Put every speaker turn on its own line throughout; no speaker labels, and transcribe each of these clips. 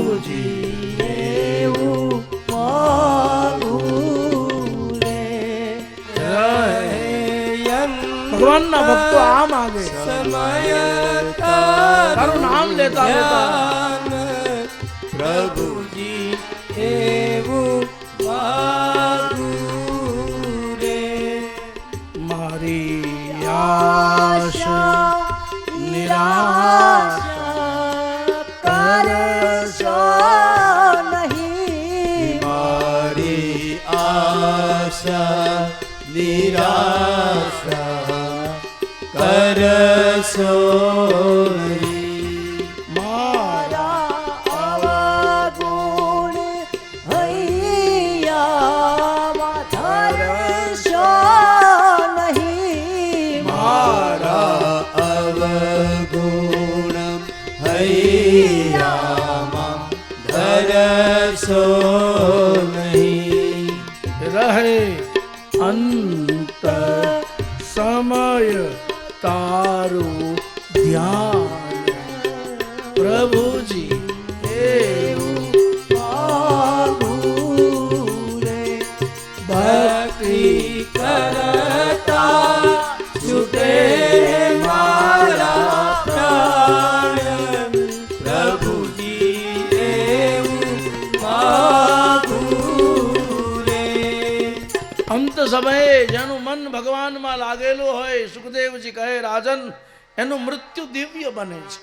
પ્રભુજી એવું માગું રે
ભગવાનના ભક્તો આ માગે
સમય
તારું નામ લેતા
ધ્યાન પ્રભુજી એવું માગું રે
મારી આશા નિરાશા
કરશો નહીં
મારી આશા નિરાશા કરશો નહીં.
મારા અવગુણ હૈયામાં ધરશો નહીં
મારા અવગુણ હૈયામાં ધરશો નહીં.
રહે અંત સમય તારું ધ્યાન પ્રભુજી એવું
માગું રે
ભક્તિ કરતા છૂટે મારા પ્રાણ પ્રભુજી એવું માગું રે.
અંત સમયે જેનું મન ભગવાનમાં લાગેલું હોય સુખદેવજી કહે રાજન એનું મૃત્યુ દિવ્ય બને છે.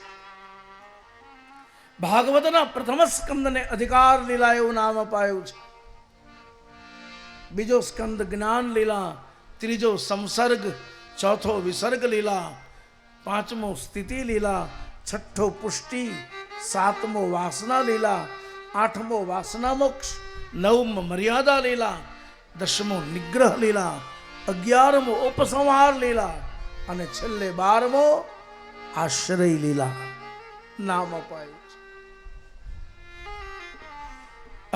ભાગવતના પ્રથમ સ્કંદને અધિકાર લીલા એવું નામ અપાયું છે. બીજો સ્કંદ જ્ઞાન લીલા, ત્રીજો સંસર્ગ, ચોથો વિસર્ગ લીલા, પાંચમો સ્થિતિ લીલા, છઠ્ઠો પુષ્ટિ, સાતમો વાસના લીલા, આઠમો વાસના મોક્ષ, નવમો મર્યાદા લીલા, દસમો નિગ્રહ લીલા, 11મો ઉપસંહાર લીલા અને છેલ્લે 12મો આશ્રય લીલા નામ અપાયું છે.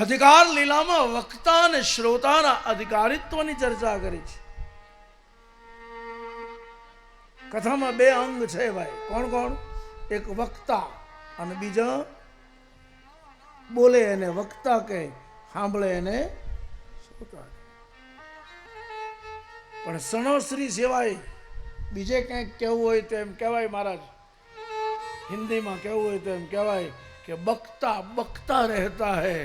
અધિકાર લીલામાં વક્તા અને શ્રોતાના અધિકારીત્વની ચર્ચા કરી છે. કથામાં 2 અંગ છે ભાઈ. કોણ કોણ? એક વક્તા અને બીજા બોલે એને વક્તા કહે, સાંભળે એને શ્રોતા. પણ સણોશ્રી સિવાય બીજે કંઈક કહેવું હોય તો એમ કહેવાય મહારાજ, હિન્દીમાં કહેવું હોય તો એમ કહેવાય કે બકતા બકતા રહેતા હૈ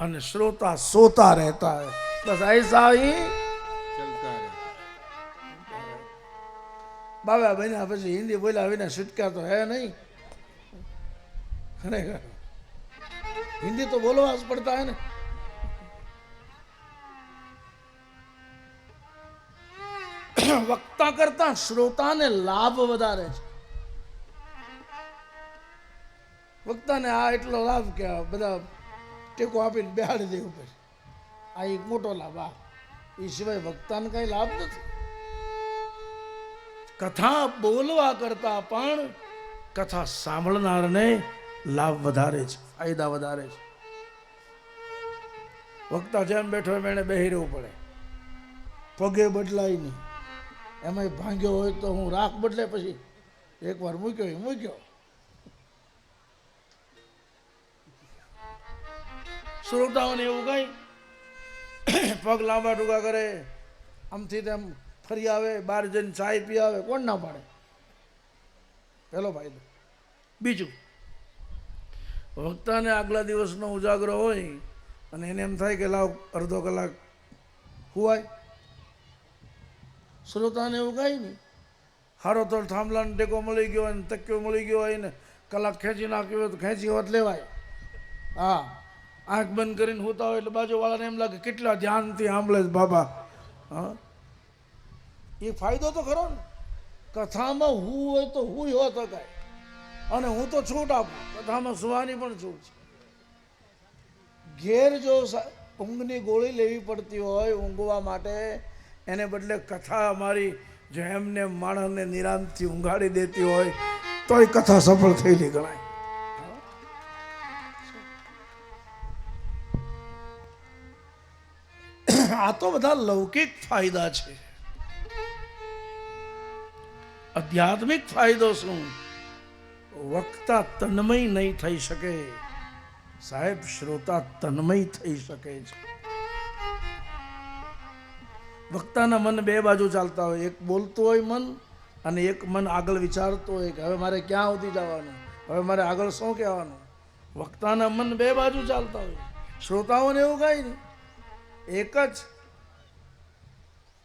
અને શ્રોતા સોતા રહેતા હૈ. બસ ऐसा ही
ચલતા રહે.
બાબા બન્યા પછી હિન્દી બોલ્યા વિના છૂટકા તો હે નહીં. ખરેખર હિન્દી તો બોલવા જ પડતા હે ને. વક્તા કરતા શ્રોતાને લાભ વધારે છે. વક્તાને આ એટલો લાભ કે બધા ટેકો આપીને બેહાડી દેવું પછી આ એક મોટો લાભ. આ એ સિવાય વક્તાને કઈ લાભ નથી. કથા બોલવા કરતા પણ કથા સાંભળનારને લાભ વધારે છે, ફાયદા વધારે છે. વક્તા જેમ બેઠો એમ એને બેહી રહેવું પડે, પગે બદલાય નહીં. એમાં ભાંગ્યો હોય તો હું રાખ બદલે પછી એકવાર મૂક્યો. શ્રોતાઓને એવું કઈ પગ લાંબા ટૂંકા કરે, આમથી તેમ ફરી આવે, બહાર જઈને ચાય પી આવે, કોણ ના પાડે? પેલો ફાયદો. બીજું, વક્તાને આગલા દિવસનો ઉજાગરો હોય અને એને એમ થાય કે લાવ અડધો કલાક હુવાય. શ્રોતાને એવું કાંઈ નહીં. હારો તો થાંભલાને ટેકો મળી ગયો હોય ને તક્યો મળી ગયો હોય ને કલાક ખેંચી નાખ્યો હોય તો ખેંચી હોત લેવાય. હા, આંખ બંધ કરીને હોતા હોય એટલે બાજુવાળાને એમ લાગે કેટલા ધ્યાનથી સાંભળે છે બાબા. હા, એ ફાયદો તો ખરો ને. કથામાં હું હોય તો હું હો શકાય અને હું તો છૂટ આપું. કથામાં સુવાની પણ છૂટ છે. ઘેર જો ઊંઘની ગોળી લેવી પડતી હોય ઊંઘવા માટે, એને બદલે કથા અમારી જો એમને માણસને નિરાંતથી ઊંઘાડી દેતી હોય તો એ કથા સફળ થયેલી ગણાય. આ તો બધા લૌકિક ફાયદા છે. આધ્યાત્મિક ફાયદો શું? વક્તા તન્મય નહીં થઈ શકે, સાહેબ શ્રોતા તન્મય થઈ શકે છે. વક્તાના મન બે બાજુ ચાલતા હોય, એક બોલતું હોય મન અને એક મન આગળ વિચારતું હોય કે હવે મારે ક્યાં સુધી જવાનું, હવે મારે આગળ શું કહેવાનું. વક્તાના મન બે બાજુ ચાલતા હોય, શ્રોતાઓને એવું કાંઈ નહીં, એક જ.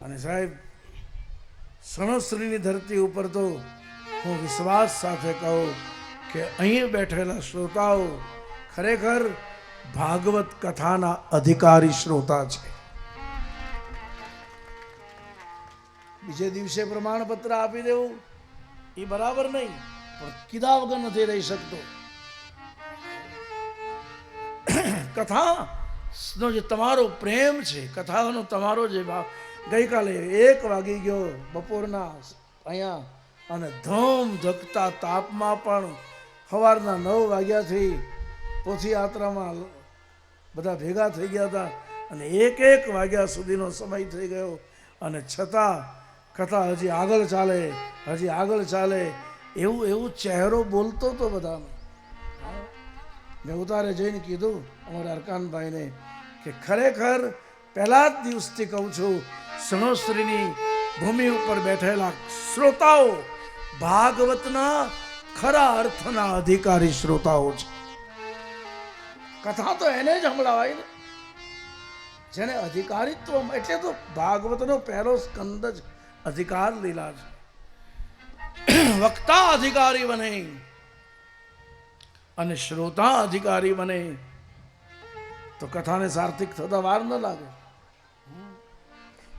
અને સાહેબ સણોસરીની ધરતી ઉપર તો હું વિશ્વાસ સાથે કહું કે અહીં બેઠેલા શ્રોતાઓ ખરેખર ભાગવત કથાના અધિકારી શ્રોતા છે. બીજે દિવસે પ્રમાણપત્ર આપી દેવું એ બરાબર નહીં, પણ કીધા વગર નથી રહી શકતો. કથાનો જે તમારો પ્રેમ છે, કથાનો તમારો જે ભાવ, ગઈકાલે 1 વાગી ગયો બપોરના અહીંયા, અને ધમ ધકતા તાપમાં પણ સવારના 9 વાગ્યાથી પોથીયાત્રામાં બધા ભેગા થઈ ગયા હતા અને 1 વાગ્યા સુધીનો સમય થઈ ગયો, અને છતાં કથા હજી આગળ ચાલે, હજી આગળ ચાલે, એવું ચહેરો બોલતો હતો બધાનો. મેં ઉતારે જઈને કીધું અમારા અરકાનભાઈને કે ખરેખર પહેલા જ દિવસથી કહું છું, સણોસરીની ભૂમિ ઉપર બેઠેલા શ્રોતાઓ ભાગવતના ખરા અર્થના અધિકારી શ્રોતાઓ છે. કથા તો એને જ સંભળાવાય ને જેને અધિકારીત્વ, એટલે તો ભાગવતનો પહેલો સ્કંદ જ અધિકાર લીલા છે. વક્તા અધિકારી બને અને શ્રોતા અધિકારી બને તો કથાને સાર્થક થતા વાર ન લાગે.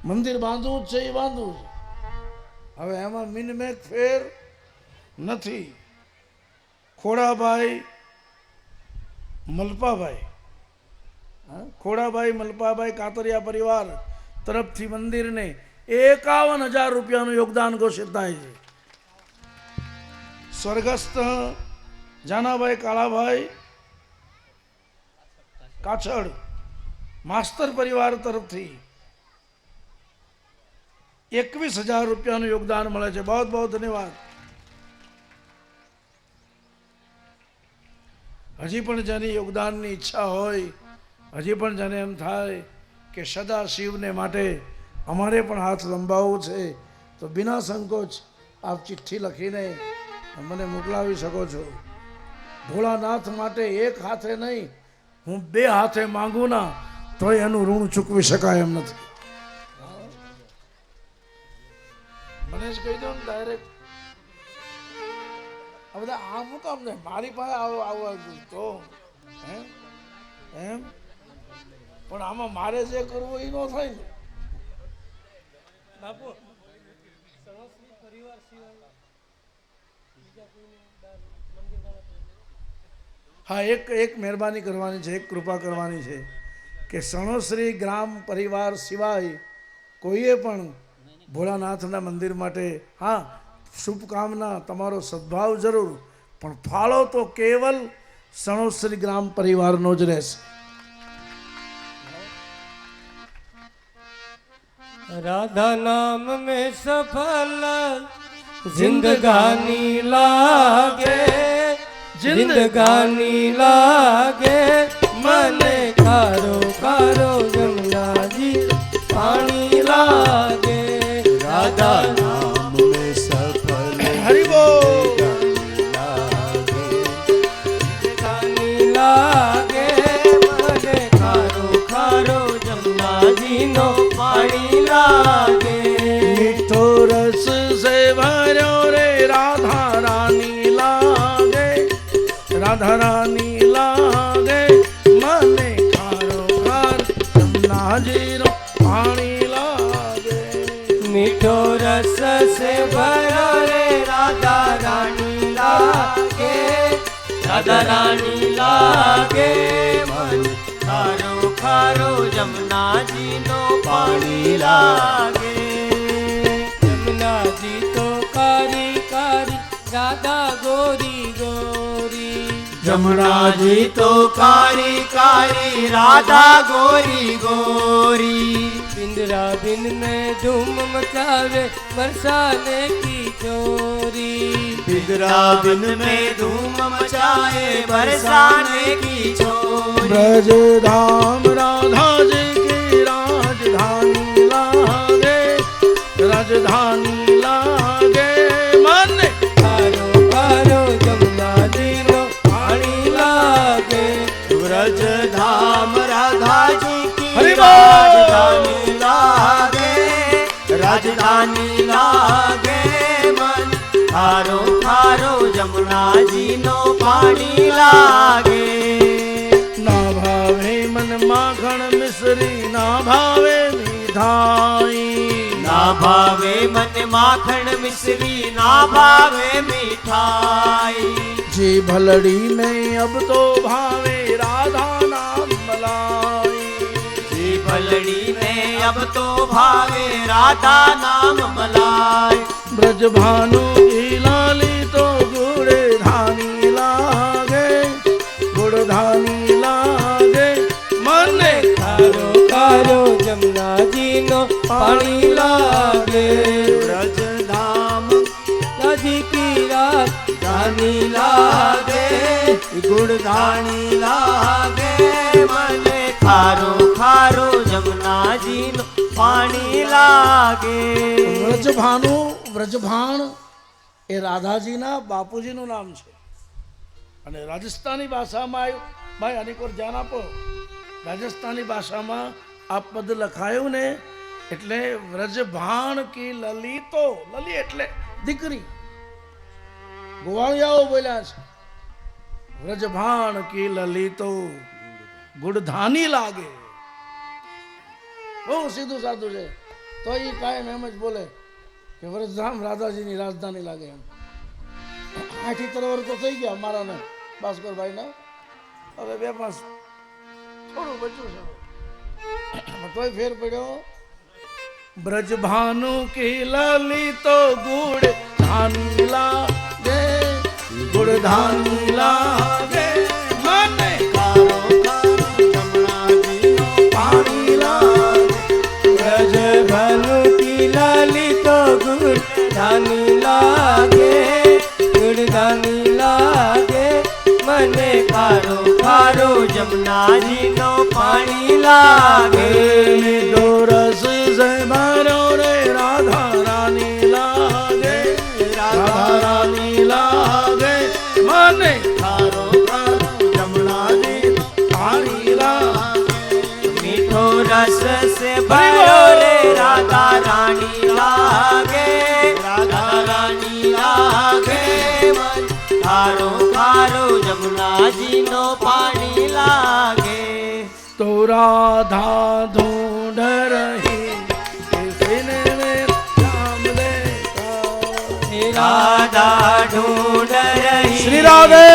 મંદિર બાંધવું જ છે એ બાંધવું છે, હવે એમાં મિનમેક ફેર નથી. ખોડાભાઈ મલપાભાઈ, ખોડાભાઈ મલપાભાઈ કાતરિયા પરિવાર તરફથી મંદિરને 51,000 રૂપિયાનું યોગદાન ઘોષિત થાય છે. સ્વર્ગસ્થ જાનાભાઈ કાળાભાઈ કાછડ માસ્તર પરિવાર તરફથી 21,000 રૂપિયાનું યોગદાન મળે છે. બહુ બહુ ધન્યવાદ. હજી પણ જેની યોગદાનની ઈચ્છા હોય, હજી પણ જેને એમ થાય કે સદા શિવને માટે અમારે પણ હાથ લંબાવવું છે, તો બિના સંકોચ આપ ચિઠ્ઠી લખીને મને મોકલાવી શકો છો. ભોળાનાથ માટે એક હાથે નહીં, હું 2 હાથે માંગું ના તોય એનું ઋણ ચૂકવી શકાય એમ નથી. મને જ કહી દો ને ડાયરેક્ટ. આ બધા આમ હું કામ ને મારી પાસે આવવા તો એમ, પણ આમાં મારે જે કરવું એ ન થાય ને.
બાપુ સણોસરી પરિવાર સિવાય બીજા કોઈને મંદિર
હા, એક મહેરબાની કરવાની છે, એક કૃપા કરવાની છે કે સણોસરી ગ્રામ પરિવાર સિવાય કોઈએ પણ ભોળાનાથના મંદિર માટે, હા શુભકામના, તમારો સદભાવ જરૂર, પણ ફાળો તો કેવલ સણોસરી ગ્રામ પરિવારનો જ રહેશે.
राधा नाम में सफल जिंदगानी लागे, जिंदगानी लागे, मने कारो कारो गंगा जी पानी लागे. राधा नाम में सफल
હરિ બોલ.
जिंदगानी लागे, मने कारो कारो जमुना जी नो पानी लागे.
મીઠો રસ સે ભર્યો રે રાધા રાની લાગે, રાધા રાની લાગે, મને ખારો ખાર જમનાજીનો પાણી લાગે.
मीठो रस से भरो रे राधा रानी लागे, राधा रानी लागे, मन खारो खारो जमुना जी नो पानी लागे. जमुना जी तो कारी कारी राधा गोरी गोरी, जमुना जी तो कारी कारी राधा गोरी गोरी. बिंद इंदिरा बिन में धूम मचावे बरसाने की चोरी।
बिगड़ा बिन में धूम मचाए बरसाने की छोरी।
ब्रज धाम राधा जी की राजधानी लागे, राजधानी लागे मन
कारो कारो जमुना जी नो पानी लागे।
ब्रज धाम राधा जी की
हरि बोल।
राजधानी लागे, राजधानी लागे मन खारो खारो जमुना जी नो पानी लागे।
ना भावे मन माखण मिश्री, ना भावे मिठाई,
ना भावे मन माखन मिश्री, ना भावे मिठाई।
जी भलड़ी में अब तो भावे राधा नाम मलाई।
जी भलड़ी में अब तो भावे राधा नाम मलाई।
ब्रज भानु की लाली तो गुड़ धानी लागे, गुड़ धानी लागे मन
कारो कारो जमुना जी नो पानी लागे।
ब्रज धाम
राजी की रात
धानी लागे, गुड़ धानी लागे मन खारो खारो जमुना जी नो पानी लागे।
વ્રજ ભાનુ વ્રજભાણ એ રાધાજીના બાપુજીનું નામ છે અને રાજસ્થાની ભાષામાં આવ્યું. ભાઈ આની પર ધ્યાન આપો. રાજસ્થાની ભાષામાં આ પદ લખાયું ને એટલે વ્રજભાણ કી લલિતો, લલી એટલે દીકરી, ગોવાળિયાઓ બોલ્યા છે વ્રજભાણ કી લલિતો ગુડધાની લાગે. બહુ સીધું સાધું છે તો એ કાયમ એમ જ બોલે કે વ્રજધામ રાધાજીની રાજધાની લાગે એમ. 8 વર્ષ તો થઈ ગયા મારાને ભાસ્કરભાઈને, હવે 2-5 થોડું બચ્યું છે તોય ફેર પડ્યો. ब्रज भानु की ललितो गुड़ धानी लागे, गुड़ धानी लागे मन
कारो कारो जमुना जी नो पानी लागे।
ब्रज भानु की लाली तो गुड़ धानी लागे, गुड़ धानी लागे मने
कारो कारो जमुना जी नो पानी लागे।
दो रस से भरो रे राधा रानी लागे, राधा रानी लागे मन
कारो कारो जमुना जी नो
पानी लागे.
मीठो रस से भरो रे राधा रानी लागे, राधा रानी लागे मन कारो कारो जमुना जी नो पानी लागे।
तो राधा ढूंढ रही किसने में राम देखा.
राधा ढूंढ रही
श्री राधे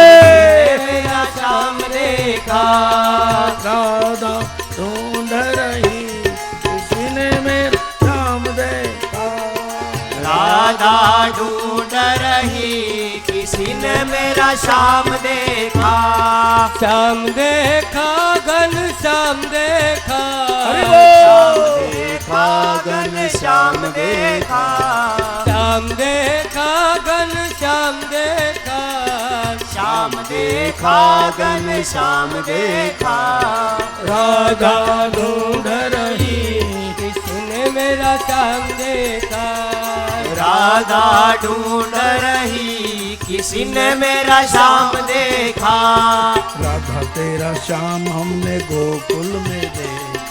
मेरा श्याम देखा।
राधा ढूंढ रही किसने में राम देखा.
राधा ढूंढ रही किसी ने मेरा श्याम देखा।
श्याम देखा घन श्याम देखा,
हरि
श्याम
बोल.
देखा घन श्याम देखा।
श्याम देखा घन श्याम देखा,
श्याम देखा घन श्याम देखा।
राधा ढूंढ रही
किसने मेरा श्याम देखा.
राधा ढूंढ रही किसी ने मेरा श्याम देखा।
राधा तेरा श्याम हमने गोकुल में देखा.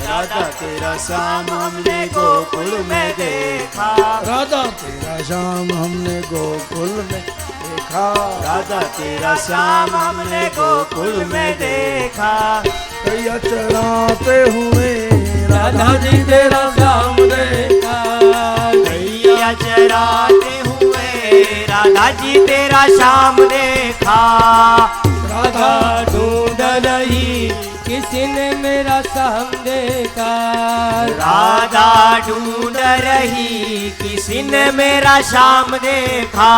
राधा तेरा श्याम हमने गोकुल में देखा।
राधा तेरा श्याम हमने गोकुल में देखा.
राधा तेरा श्याम हमने गोकुल में देखा।
कैया चराते हुए
राधा जी तेरा श्याम देखा,
गैया चराते हुए राधा जी तेरा श्याम देखा।
राधा ढूंढ रही किसी ने मेरा शाम देखा।
राधा ढूंढ रही किसी ने मेरा श्याम देखा।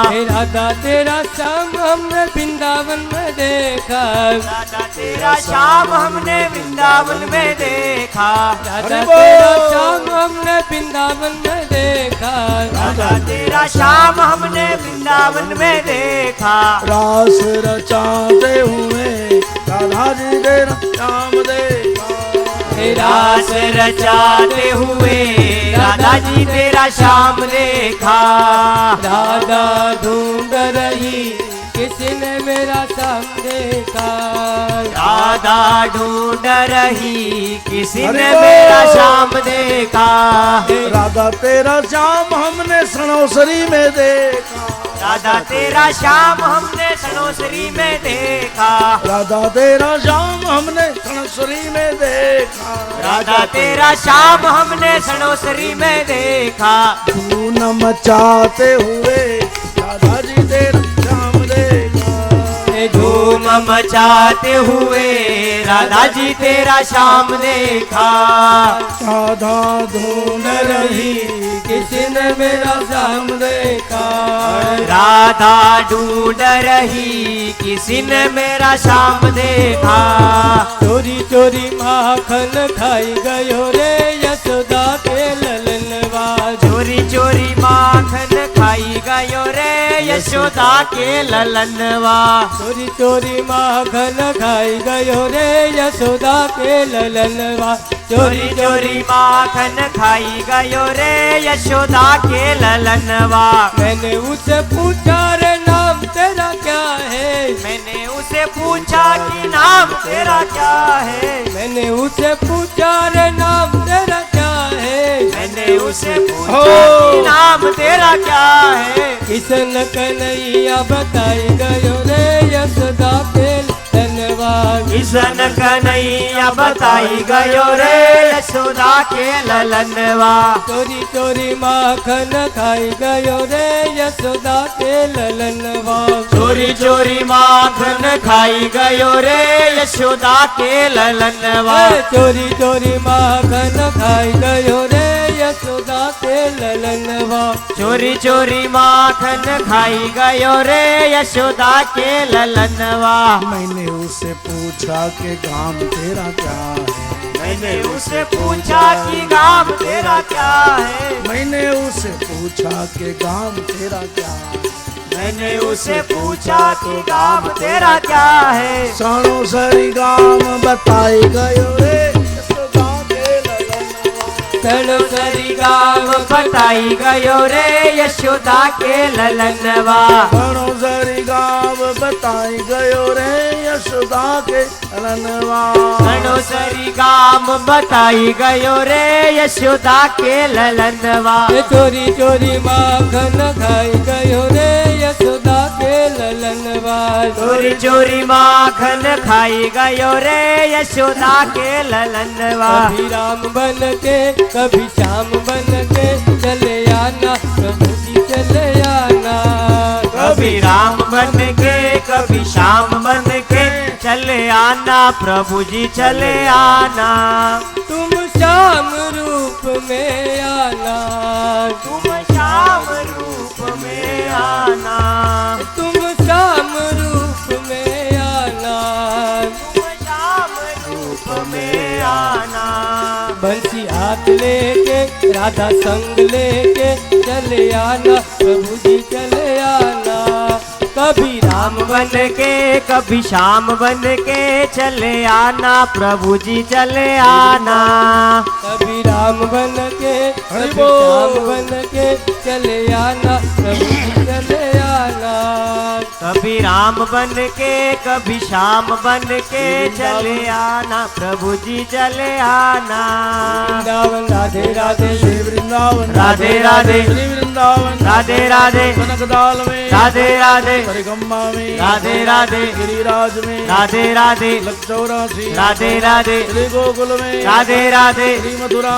हे राधा तेरा शाम हमने वृंदावन में देखा।
राधा तेरा श्याम हमने वृंदावन में देखा।
राधा तेरा शाम हमने वृंदावन में देखा।
राधा तेरा श्याम हमने वृंदावन में देखा।
रास रचाते हुए राधा जी तेरा श्याम देखा।
रास रचाते हुए राधा जी तेरा श्याम देखा।
राधा ढूंढ रही किसी ने मेरा शाम देखा।
राधा ढूंढ रही किसी
अरे
ने
वो!
मेरा श्याम देखा।
राधा तेरा श्याम हमने सनोसरी में देखा।
राधा तेरा श्याम हमने सनोसरी में देखा।
राधा तेरा श्याम हमने सनोसरी में देखा।
राधा तेरा श्याम हमने सनोसरी में देखा।
धून मचाते हुए राधा जी तेरा श्याम देखा।
धूम मचाते हुए राधा जी तेरा श्याम देखा।
राधा ढूंढ रही
किसी ने मेरा शाम देखा।
राधा ढूंढ रही किसी ने मेरा श्याम देखा।
चोरी चोरी माखन खाई गयो रे यशोदा के ललनवा।
चोरी चोरी माखन खाई गयो रे यशोदा के ललनवा।
चोरी चोरी माखन खाई गयो रे यशोदा के ललनवा।
चोरी चोरी माखन खाई गयो रे यशोदा के ललनवा।
मैंने उसे पूछा रे नाम तेरा क्या है।
मैंने उसे पूछा कि नाम तेरा क्या है।
मैंने उसे पूछा रे नाम तेरा क्या है।
मैंने उसे पूछा कि नाम तेरा क्या है।
किसन कन्हैया बताई गयो रे यशोदा के ललनवा।
किसन कन्हैया बताई गयो रे यशोदा के ललनवा।
चोरी चोरी माखन खाई गयो रे यशोदा के ललनवा।
चोरी चोरी माखन खाई गयो रे यशोदा के ललनवा।
चोरी चोरी माखन खाई गयो रे यशोदा के ललनवा।
चोरी चोरी माखन खाई गयो रे यशोदा के ललनवा।
मैंने उससे पूछा कि गाम तेरा क्या है।
मैंने उसे पूछा कि नाम तेरा क्या है।
मैंने उससे पूछा कि गाम तेरा क्या है।
मैंने उसे पूछा कि नाम तेरा क्या है।
साणो सरी गाम बताई गयो रे यशोदा के ललनवा।
सरी गाम बताई गयो रे यशोदा के ललनवा।
साणो सरी गाम बताई गयो रे यशोदा के ललनवा।
सरी गाम बताई गयो रे यशोदा के ललनवा।
चोरी चोरी माखन खाई गयो रे यशोदा के ललनवा।
चोरी चोरी माखन खाई गयो रे यशोदा के ललनवा।
कभी राम बन के कभी श्याम बन के चले आना प्रभु जी चले आना।
कभी राम बन के कभी श्याम बन के चले आना प्रभु जी चले आना।
तुम श्याम रूप में आना।
तुम श्याम रूप में आना।
तुम श्याम रूप में आना।
तुम श्याम रूप में आना।
बंसी हाथ लेके राधा संग लेके चले आना प्रभु जी चले आना। कभी
राम बन के कभी श्याम बन के चले आना प्रभु जी चले आना।
कभी राम बन के
हरि
कभी
बोल।
श्याम बन के चले आना प्रभु जी चले आना।
कभी राम बन के कभी श्याम बन के चले आना प्रभु जी चले आना।
वृंदावन राधे राधे
श्री वृंदावन
राधे राधे
श्री वृंदावन
राधे राधे
कनकदाल में
राधे राधे
परिगम्मा में
राधे राधे
गिरिराज में
राधे राधे
लक्षौरासी
राधे राधे
श्री गोकुल में
राधे राधे
श्री मथुरा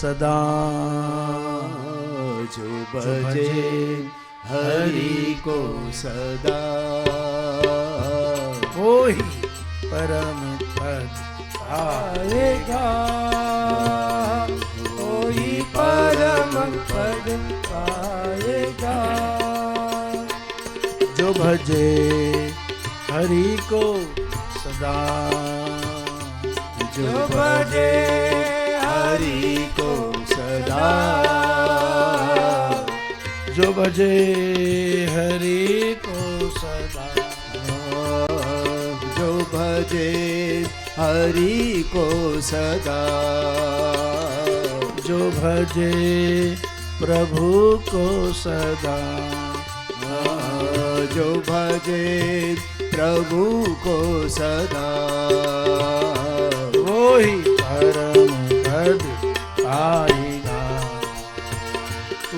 સદા
जो भजे हरि को सदा
वही परम पद
पाएगा कोई परम पद पाएगा
जो भजे हरि को सदा
जो भजे हरि को सदा
जो भजे हरि को सदा
जो भजे हरि को सदा
जो भजे प्रभु को सदा
जो भजे प्रभु को सदा
वही परम पद पाएगा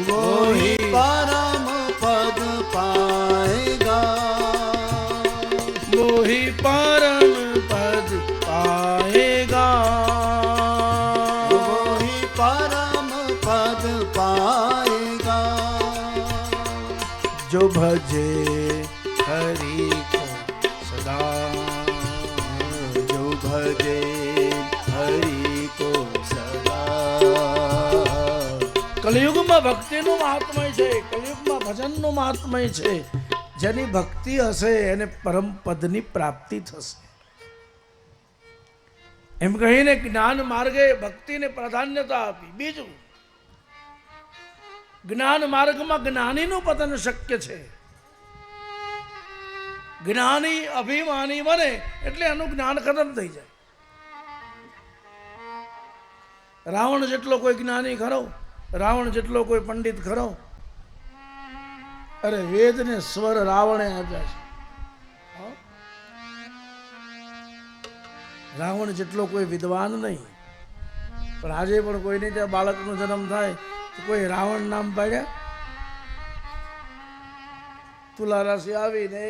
वही परम पद पाएगा
वही परम पद पाएगा
वही परम पद पाएगा
जो भजे हरि को सदा
जो भजे हरि को सदा
કલયુગમાં ભક્તિનું મહાત્મય છે, કલયુગમાં ભજનનું મહાત્મય છે. જેની ભક્તિ હશે એને પરમ પદની પ્રાપ્તિ થશે. એમ કહીને જ્ઞાન માર્ગે ભક્તિને પ્રાધાન્યતા આપી. બીજું, જ્ઞાન માર્ગમાં જ્ઞાનીનું પતન શક્ય છે. જ્ઞાની અભિમાની બને એટલે એનું જ્ઞાન ખતમ થઈ જાય. રાવણ જેટલો કોઈ જ્ઞાની ખરો, રાવણ જેટલો કોઈ પંડિત ખરો? અરે વેદને સ્વર રાવણે આપ્યા છે. રાવણ જેટલો કોઈ વિદ્વાન નહીં. પણ આજે પણ કોઈને ત્યાં બાળકનો જન્મ થાય તો કોઈ રાવણ નામ પાડ્યા? તુલા રાશિ આવીને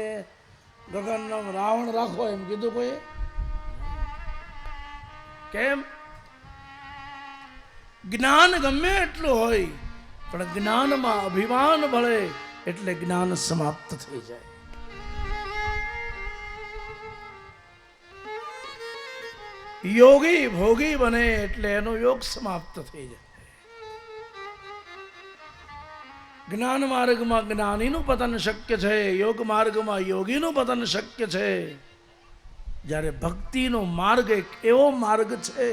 ગગન નામ રાવણ રાખો એમ કીધું કોઈ? કેમ? જ્ઞાન ગમે એટલું હોય પણ જ્ઞાનમાં અભિમાન ભળે એટલે જ્ઞાન સમાપ્ત થઈ જાય. યોગી ભોગી બને એટલે એનો યોગ સમાપ્ત થઈ જાય. જ્ઞાન માર્ગમાં જ્ઞાનીનું પતન શક્ય છે, યોગ માર્ગમાં યોગીનું પતન શક્ય છે. જ્યારે ભક્તિનો માર્ગ એક એવો માર્ગ છે,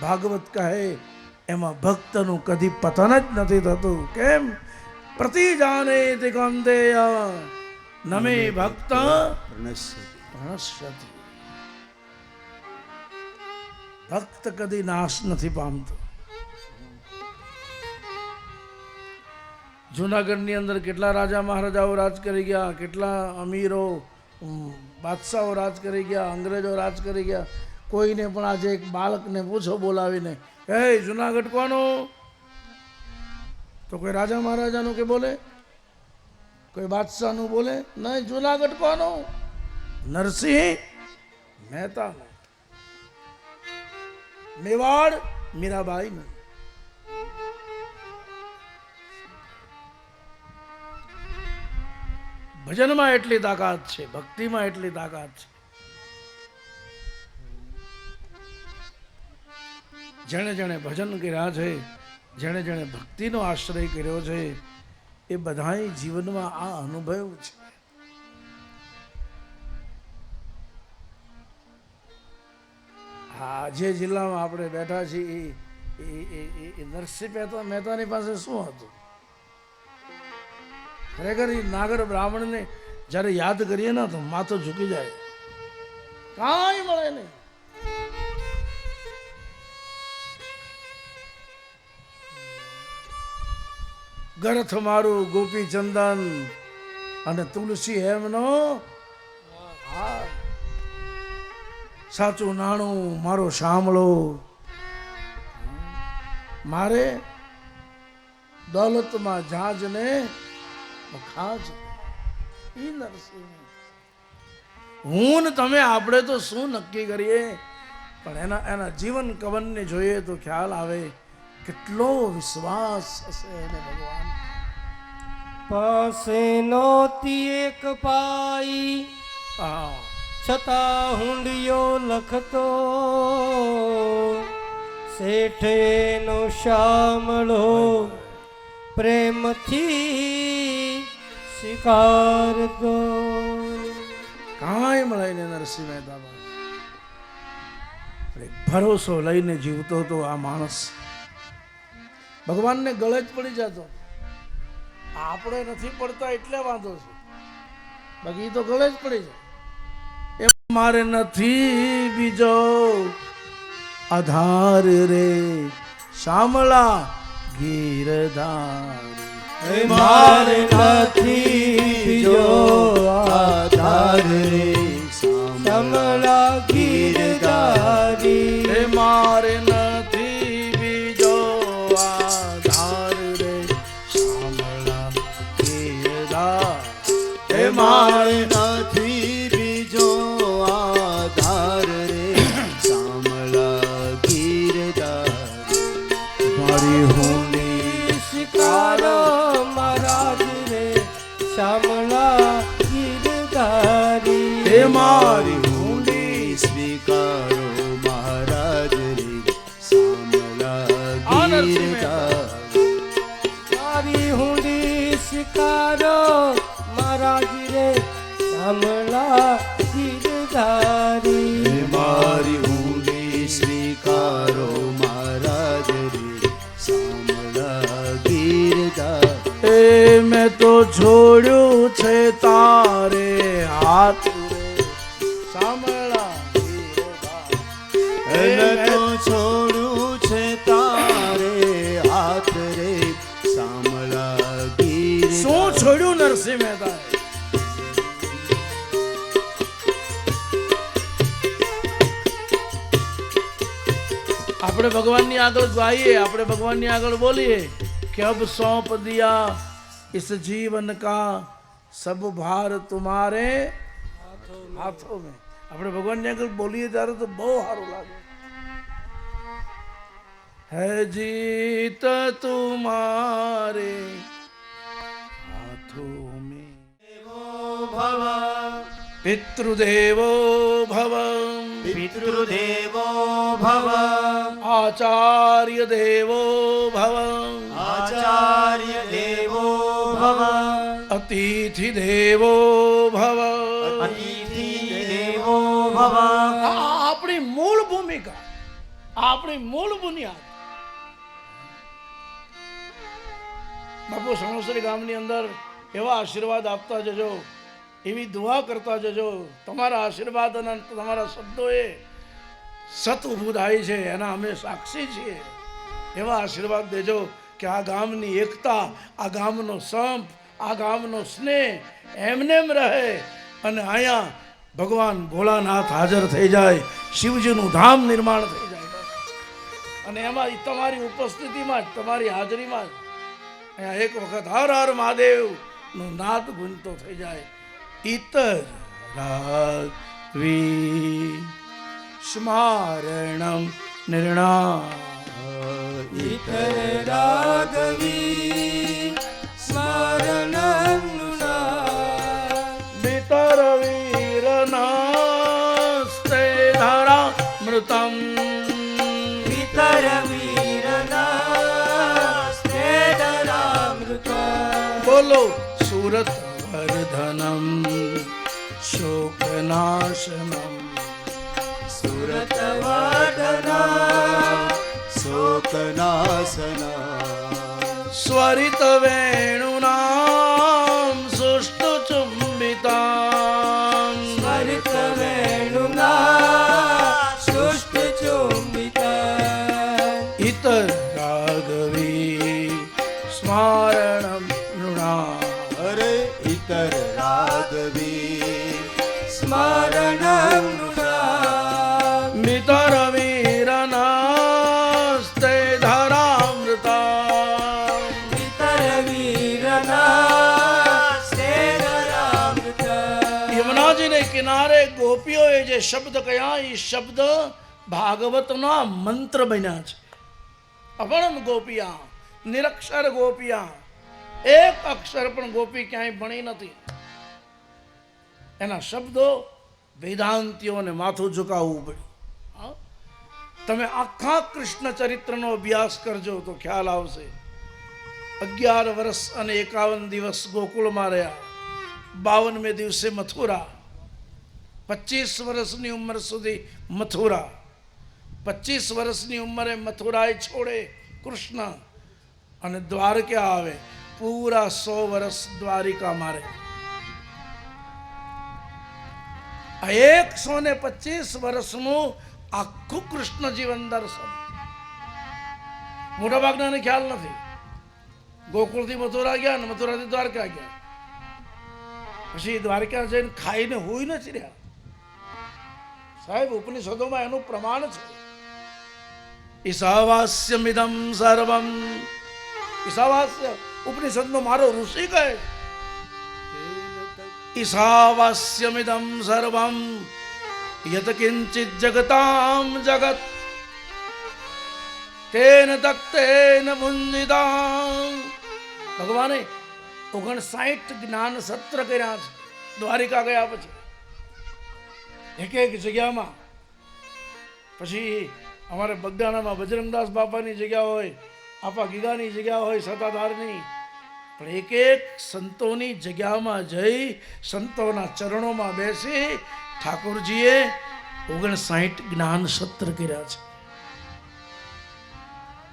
ભાગવત કહે એમાં ભક્તનું કદી પતન જ નથી થતું. કેમ? પ્રતિ જાને દિગંતેય નમે ભક્ત પ્રણશ્યતિ. ભક્ત કદી નાશ નથી પામતો. જુનાગઢની અંદર કેટલા રાજા મહારાજાઓ રાજ કરી ગયા, કેટલા અમીરો બાદશાહો રાજ કરી ગયા, અંગ્રેજો રાજ કરી ગયા. કોઈને પણ આજે એક બાળકને પૂછો બોલાવીને, હે જુનાગઢ કોનો? તો કોઈ રાજા મહારાજાનું કે બોલે, કોઈ બાદશાહનું બોલે નહીં. જુનાગઢ કોનો? નરસિંહ મહેતા. મેવાડ મીરાબાઈ નું. ભજનમાં એટલી તાકાત છે, ભક્તિમાં એટલી તાકાત છે. જેણે જેણે ભજન કર્યા છે, જેણે જેણે ભક્તિનો આશ્રય કર્યો છે, એ બધાય જીવનમાં આ અનુભવ છે. હા, જે જિલ્લામાં આપણે બેઠા છીએ એ નરસિંહ મહેતાની પાસે શું હતું? ખરેખર એ નાગર બ્રાહ્મણને જ્યારે યાદ કરીએ ને તો માથું ઝૂકી જાય, કાંઈ મળે નહીં. ગરથ મારું ગોપી ચંદન અને તુલસી હેમનો હાર. સાચું નાણું મારો શામળો. મારે દોલતમાં જાજને ખાજ. ઈ નરસિંહ. હું ને તમે આપણે તો શું નક્કી કરીએ, પણ એના જીવન કવનને જોઈએ તો ખ્યાલ આવે કેટલો વિશ્વાસ હશે એને ભગવાન.
પાસે નહોતી એક પાઈ
હા
છતાં હુંડિયો લખતો શેઠેનો શામળો પ્રેમથી સ્વીકારતો.
કાંઈ મળે ને નરસિંહ મહેતા ભરોસો લઈને જીવતો હતો આ માણસ. ભગવાનને ગળે જ પડી જતો. આપણે નથી પડતા એટલે વાંધો છે, બાકી તો ગળે જ પડી જાય. એમ મારે નથી બીજો આધાર રે શામળા ગીરધારી.
મારે નથી બીજો આધાર રે
શામળા ગીરધારી.
હે મારે નથી બીજો આધાર રે શામળા ગીરધારી.
હે મારે નથી બીજો આધાર રે શામળા ગીરધારી.
મારી હુંડી
સ્વીકારો મહારાજ રે શામળા ગીરધારી.
હે મારી
હુંડી સ્વીકારો મહારાજ રે શામળા ગીરધારી.
મારી હુંડી સ્વીકારો મહારાજ રે શામળા ગીરધારી.
મારી હુંડી સ્વીકારો મહારાજ રે શામળા ગીરધારી.
એ મેં તો છોડ્યું છે તારે હાથ રે શામળા ગીરધારી.
એને તો છોડું છે તારે હાથ રે શામળા ગીરધારી.
શું છોડ્યું નરસિંહ મહેતા? આપણે ભગવાનની આગળ ગાઈએ, આપણે ભગવાનની આગળ બોલીએ कि अब सौंप दिया इस जीवन का सब भार तुम्हारे हाथों में. આપણે ભગવાનની આગળ બોલીએ ત્યારે તો બહુ સારું લાગે. है जीत तुम्हारे हाथों में. पितृदेवो भव
પિતૃદેવો ભવ
आचार्य देवो भव
આચાર્ય દેવો ભવ
अतिथि देवो भव.
અતિથિ દેવો ભવ.
આ આપણી મૂળ ભૂમિકા, આપણી મૂળ બુનિયાદ. બાપુ સણોસરી ગામની અંદર એવા આશીર્વાદ આપતા જજો, એવી દુઆ કરતા જજો. તમારા આશીર્વાદ અને તમારા શબ્દોએ સત ઊભું થાય છે, એના અમે સાક્ષી છીએ. એવા આશીર્વાદ દેજો કે આ ગામની એકતા, આ ગામનો સંપ, આ ગામનો સ્નેહ એમનેમ રહે અને અહીંયા ભગવાન ભોળાનાથ હાજર થઈ જાય, શિવજીનું ધામ નિર્માણ થઈ જાય. અને એમાં તમારી ઉપસ્થિતિમાં જ, તમારી હાજરીમાં જ અહીંયા એક વખત હર હર મહાદેવનો નાદ ગુંજતો થઈ જાય. ઇતર રાગવી સ્મરણમ નિર્ણા
ઇતર રાગવી સ્મરણનુના
વિતર વીરનાસ્તે ધરા મૃતમ.
ઇતર વીરના સ્તેદરામૃત.
બોલો સુરત વર્ધનમ શોકનાશનમ.
સુરત વર્ધના
શોકનાશના
સ્વરિત વેણુનામ સુષ્ટુ ચુંબિતામ.
સ્મરિત વેણુના સુષ્ટ ચુંબિતા.
ઇતર રાગવી સ્મરણમ નૃણા.
અરે ઇતર રાગવી
સ્મરણનુના
મિતર વીરનાસ્તે ધરામૃતા.
ઇતર વીરના સ્તેદરામૃત.
યમુનાજીને કિનારે ગોપીઓએ જે શબ્દ કહ્યા, એ શબ્દ ભાગવતના મંત્ર બન્યા છે. અભણમ ગોપિયા, નિરક્ષર ગોપિયા, એક અક્ષર પણ ગોપી ક્યાંય ભણી નથી. એના શબ્દો વેદાંતિઓને માથું ઝુકાવવું પડ્યું. હા? તમે આખા કૃષ્ણ ચરિત્રનો અભ્યાસ કરજો તો ખ્યાલ આવશે. 11 વર્ષ અને 51 દિવસ ગોકુળમાં રહ્યા, 52મે દિવસે મથુરા, 25 વર્ષની ઉંમર સુધી મથુરા, 25 વર્ષની ઉંમરે મથુરાએ છોડે કૃષ્ણ અને દ્વારકા આવે. પૂરા 100 વર્ષ દ્વારિકા મારે. આ 125 વર્ષનું આખું કૃષ્ણ જીવન દર્શન મોટા ભાગનાને ખ્યાલ નથી. ગોકુળથી મથુરા ગયા ને મથુરાથી દ્વારકા ગયા, પછી દ્વારકા જઈને ખાઈને હોઈ નથી રહ્યા. સાહેબ ઉપનિષદોમાં એનું પ્રમાણ છે. ઈશાવાસ્યમિદમ સર્વમ, ઈશાવાસ્ય ઉપનિષદનો મારો ઋષિ કહે, ઈશાવાસ્યમિદમ સર્વમ યત કિંચિત જગતામ જગત તેન તક્તેન મુંજિતામ. ભગવાને 59 જ્ઞાન સત્ર કર્યા છે દ્વારિકા ગયા પછી, એક એક જગ્યામાં. પછી અમારે બગદાણામાં બજરંગદાસ બાપાની જગ્યા હોય, આપા ગીગાની જગ્યા હોય, સતાધારની, પણ એક એક સંતોની જગ્યામાં જઈ સંતોના ચરણોમાં બેસી ઠાકોરજીએ 59 જ્ઞાન સત્ર કર્યા છે.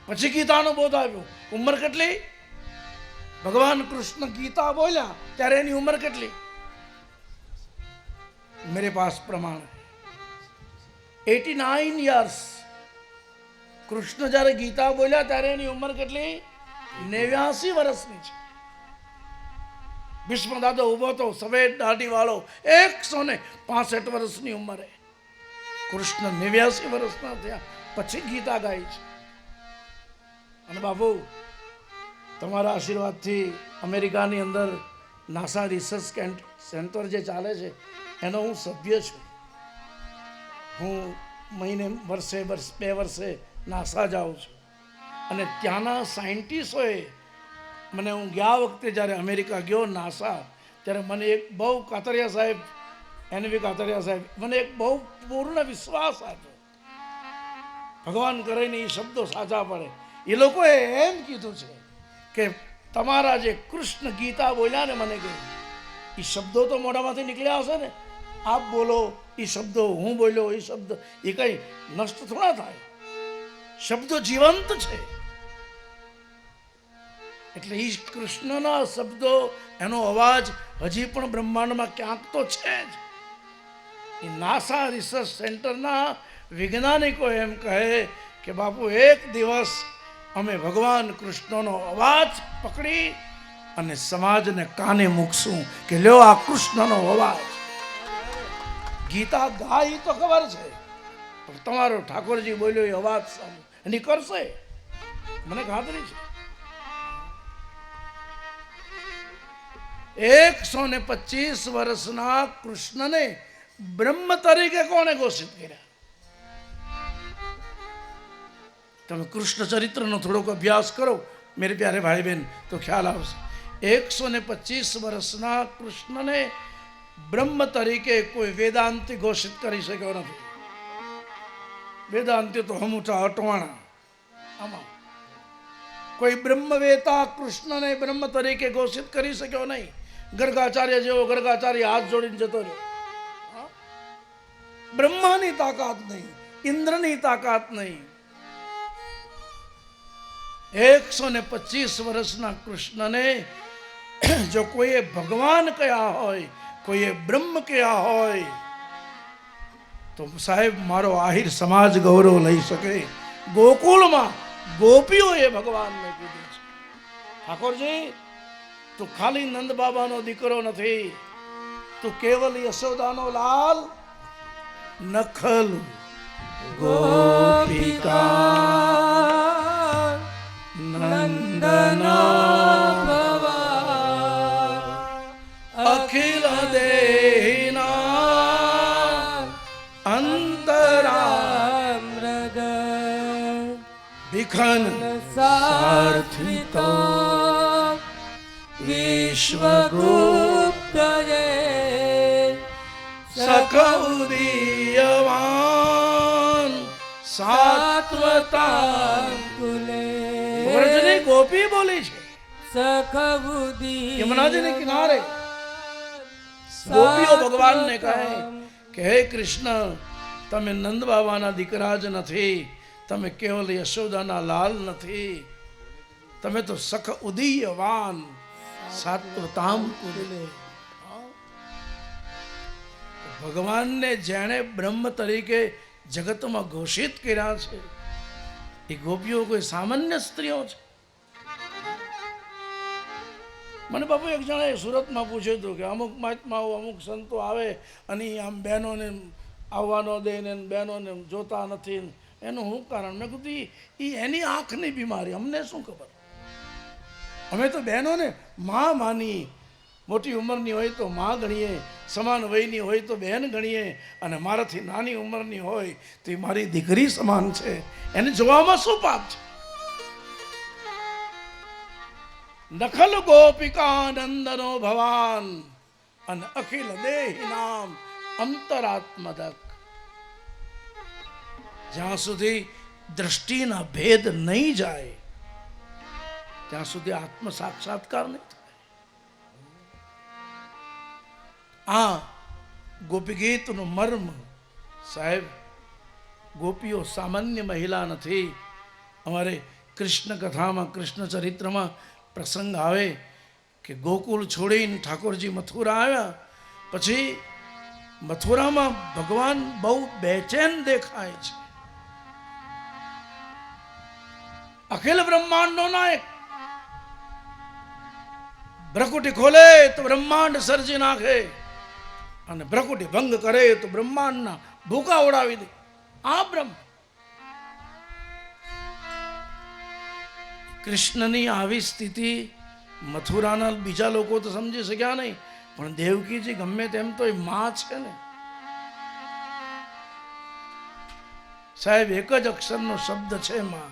પછી ગીતાનો બોધ આવ્યો. ઉંમર કેટલી? ભગવાન કૃષ્ણ ગીતા બોલ્યા ત્યારે એની ઉંમર કેટલી? મેરે પાસ પ્રમાણ 89 યર્સ. કૃષ્ણ જ્યારે ગીતા બોલ્યા ત્યારે એની ઉંમર કેટલી? 89 વર્ષની છે. ભીષ્મ દાદો ઉભો તો સફેદ દાઢી વાળો, 165 વર્ષની ઉંમરે. કૃષ્ણ 89 વર્ષના થયા પછી ગીતા ગાઈ છે. અને બાપુ તમારા આશીર્વાદથી અમેરિકાની અંદર નાસા રિસર્ચ સેન્ટર જે ચાલે છે એનો હું સભ્ય છું. હું મહિને વર્ષે 2 વર્ષે નાસા જાઉં છું. અને ત્યાંના સાયન્ટિસ્ટોએ મને, હું ગયા વખતે જ્યારે અમેરિકા ગયો નાસા, ત્યારે મને એક બહુ કાતરિયા સાહેબ, NV કાતરિયા સાહેબ, મને એક બહુ પૂર્ણ વિશ્વાસ આપ્યો. ભગવાન કરે ને એ શબ્દો સાચા પડે. એ લોકોએ એમ કીધું છે કે તમારા જે કૃષ્ણ ગીતા બોલ્યા ને, મને કહ્યું એ શબ્દો તો મોઢામાંથી નીકળ્યા હશે ને, આપ બોલો એ શબ્દો, હું બોલ્યો એ શબ્દ, એ કંઈ નષ્ટ થોડા થાય. શબ્દો જીવંત છે. એટલે એ કૃષ્ણના શબ્દો, એનો અવાજ હજી પણ બ્રહ્માંડમાં ક્યાંક તો છે જ. એ નાસા રિસર્ચ સેન્ટરના વૈજ્ઞાનિકો એમ કહે કે બાપુ એક દિવસ અમે ભગવાન કૃષ્ણનો અવાજ પકડી અને સમાજને કાને મૂકશું કે લ્યો આ કૃષ્ણનો અવાજ. ગીતા ગાય તો ખબર છે, પણ તમારો ઠાકોરજી બોલ્યો એ અવાજ એની કરશે, મને ખાતરી છે. 125 વર્ષના કૃષ્ણને બ્રહ્મ તરીકે કોણે ઘોષિત કર્યા? તમે કૃષ્ણ ચરિત્રનો થોડોક અભ્યાસ કરો મેરે પ્યારે ભાઈ બહેન, તો ખ્યાલ આવશે. 125 વર્ષના કૃષ્ણને બ્રહ્મ તરીકે કોઈ વેદાંતિ ઘોષિત કરી શક્યો નથી. વેદાંતિ તો હમુઠા અટવાણા. આમાં કોઈ બ્રહ્મવેતા કૃષ્ણને બ્રહ્મ તરીકે ઘોષિત કરી શક્યો નહીં. ગર્ગાચાર્ય જેવો ગર્ગાચાર્ય હાથ જોડીને જતો રહ્યો. બ્રહ્માની તાકાત નહીં, ઇન્દ્રની તાકાત નહીં. 125 વર્ષના કૃષ્ણને જો કોઈએ ભગવાન કયા હોય, કોઈએ બ્રહ્મ કયા હોય, તો સાહેબ મારો આહિર સમાજ ગૌરવ લઈ શકે. ગોકુળમાં ગોપીઓએ ભગવાનને કીધું છે, ઠાકોરજી તું ખાલી નંદ બાબાનો દીકરો નથી, તું કેવલ યશોદાનો લાલ નખલ ગોપિકા નંદના અખિલ દેહિના અંતરા
મૃગ
ભીખન
સારથી તો વિશ્વગુપ્ત
સખઉદીયવાન
સાત્વતાંકુલે
વ્રજની ગોપી બોલી છે
સખબુદ્ધિ
યમુનાજીને કિનારે ગોપીઓ ભગવાનને કહે કે હે કૃષ્ણ, તમે નંદ બાબાના દીકરા જ નથી, તમે કેવલ યશોદાના લાલ નથી, તમે તો સખ ઉદીયવાન સાત્વતામ કુલે. ભગવાનને જેણે બ્રહ્મ તરીકે જગતમાં ઘોષિત કર્યા છે એ ગોપીઓ કોઈ સામાન્ય સ્ત્રીઓ છે? મને બાપુ એક જણાએ સુરતમાં પૂછ્યું હતું કે અમુક મહાત્માઓ અમુક સંતો આવે અને આમ બહેનોને આવવાનો દે ને બહેનોને જોતા નથી, એનું શું કારણ? મેં કીધું એ એની આંખની બીમારી, અમને શું ખબર? અમે તો બહેનોને માં માની, મોટી ઉંમરની હોય તો માં ગણીએ, સમાન વયની હોય તો બહેન ગણીએ, અને મારાથી નાની ઉંમરની હોય તો એ મારી દીકરી સમાન છે, એને જોવામાં શું પાપ છે? નખલ ગોપિકા નંદનો ભવાન અને અખિલ દેહી નામ અંતરાત્મદક. જ્યાં સુધી દ્રષ્ટિના ભેદ નહીં જાય ત્યાં સુધી આત્મ સાક્ષાત્કાર નહીં થાય. આ ગોપી ગીતનું મર્મ સાહેબ, ગોપીઓ સામાન્ય મહિલા નથી. અમારે કૃષ્ણ કથામાં, કૃષ્ણ ચરિત્રમાં પ્રસંગ આવે કે ગોકુળ છોડીને ઠાકોરજી મથુરા આવ્યા, પછી મથુરામાં ભગવાન બહુ બેચેન દેખાય છે. અખિલ બ્રહ્માંડનો નાયક ભ્રકુટી ખોલે તો બ્રહ્માંડ સર્જી નાખે, અને ભ્રકુટી ભંગ કરે તો બ્રહ્માંડના ભૂકા ઉડાવી દે. આ બ્રહ્મ. કૃષ્ણની આવી સ્થિતિ મથુરાના બીજા લોકો તો સમજી શક્યા નહીં, પણ દેવકીજી ગમે તેમ તો એ માં છે ને સાહેબ. એક જ અક્ષરનો શબ્દ છે માં.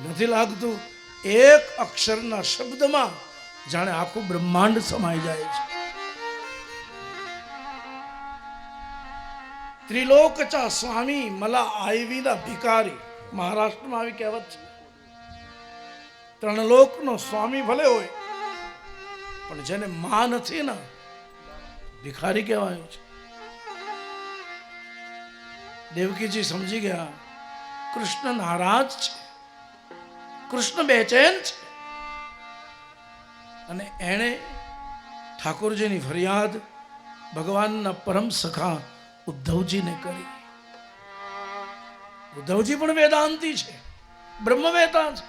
નથી લાગતું એક અક્ષરના શબ્દમાં જાણે આખું બ્રહ્માંડ સમાઈ જાય છે. ત્રિલોકચા સ્વામી મલા આયવીના ભિકારી, મહારાષ્ટ્રમાં આવી કહેવત છે. ત્રણ લોકનો સ્વામી ભલે હોય પણ જેને માં નથી ને ભિખારી કહેવાયું છે. દેવકીજી સમજી ગયા કૃષ્ણ નારાજ છે, કૃષ્ણ બેચેન છે, અને એણે ઠાકોરજીની ફરિયાદ ભગવાનના પરમ સખા ઉદ્ધવજીને કરી. ઉદ્ધવજી પણ વેદાંતી છે, બ્રહ્મવેતા છે,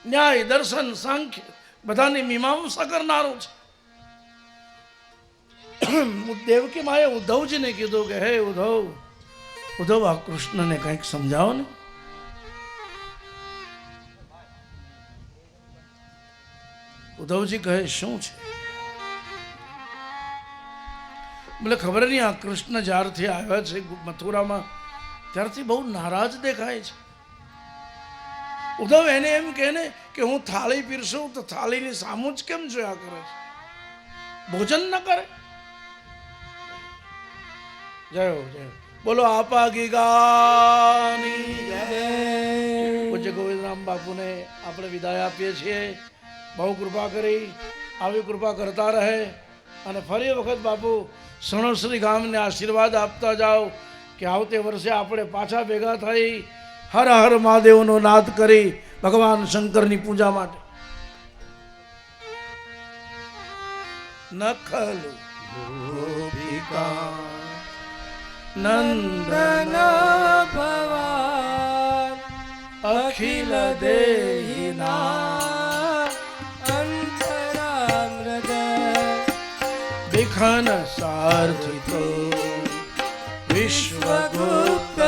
ન્યાય દર્શન સાંખ્ય બધાની મીમાંસા કરનારો છે. દેવકી માએ ઉદ્ધવજીને કીધું કે હે ઉદ્ધવ, ઉદ્ધવ આ કૃષ્ણને કંઈક સમજાવો ને. ઉદ્ધવજી કહે શું છે? બોલે ખબર નહીં, આ કૃષ્ણ જ્યારથી આવ્યા છે મથુરામાં ત્યારથી બહુ નારાજ દેખાય છે. ઉદ્ધવ એને એમ કહે ને કે હું થાળી પીરસું તો થાળીની સામું જ કેમ જોયા કરે છે, ભોજન ન કરે. જય હો જય. બોલો આપા ગીગાની જય. પૂજ્ય ગોવિંદરામ બાપુને આપણે વિદાય આપીએ છીએ. બહુ કૃપા કરી, આવી કૃપા કરતા રહે, અને ફરી વખત બાપુ સણોસરી ગામને આશીર્વાદ આપતા જાઓ કે આવતે વર્ષે આપણે પાછા ભેગા થઈ હર હર મહાદેવનો નાદ કરી ભગવાન શંકરની પૂજા માટે. નખલ ગોપિકા નંદન
ભવાન
અખિલ દેહિના
અંતરામૃત
વિખન સાર્થિતો વિશ્વગુપ્ત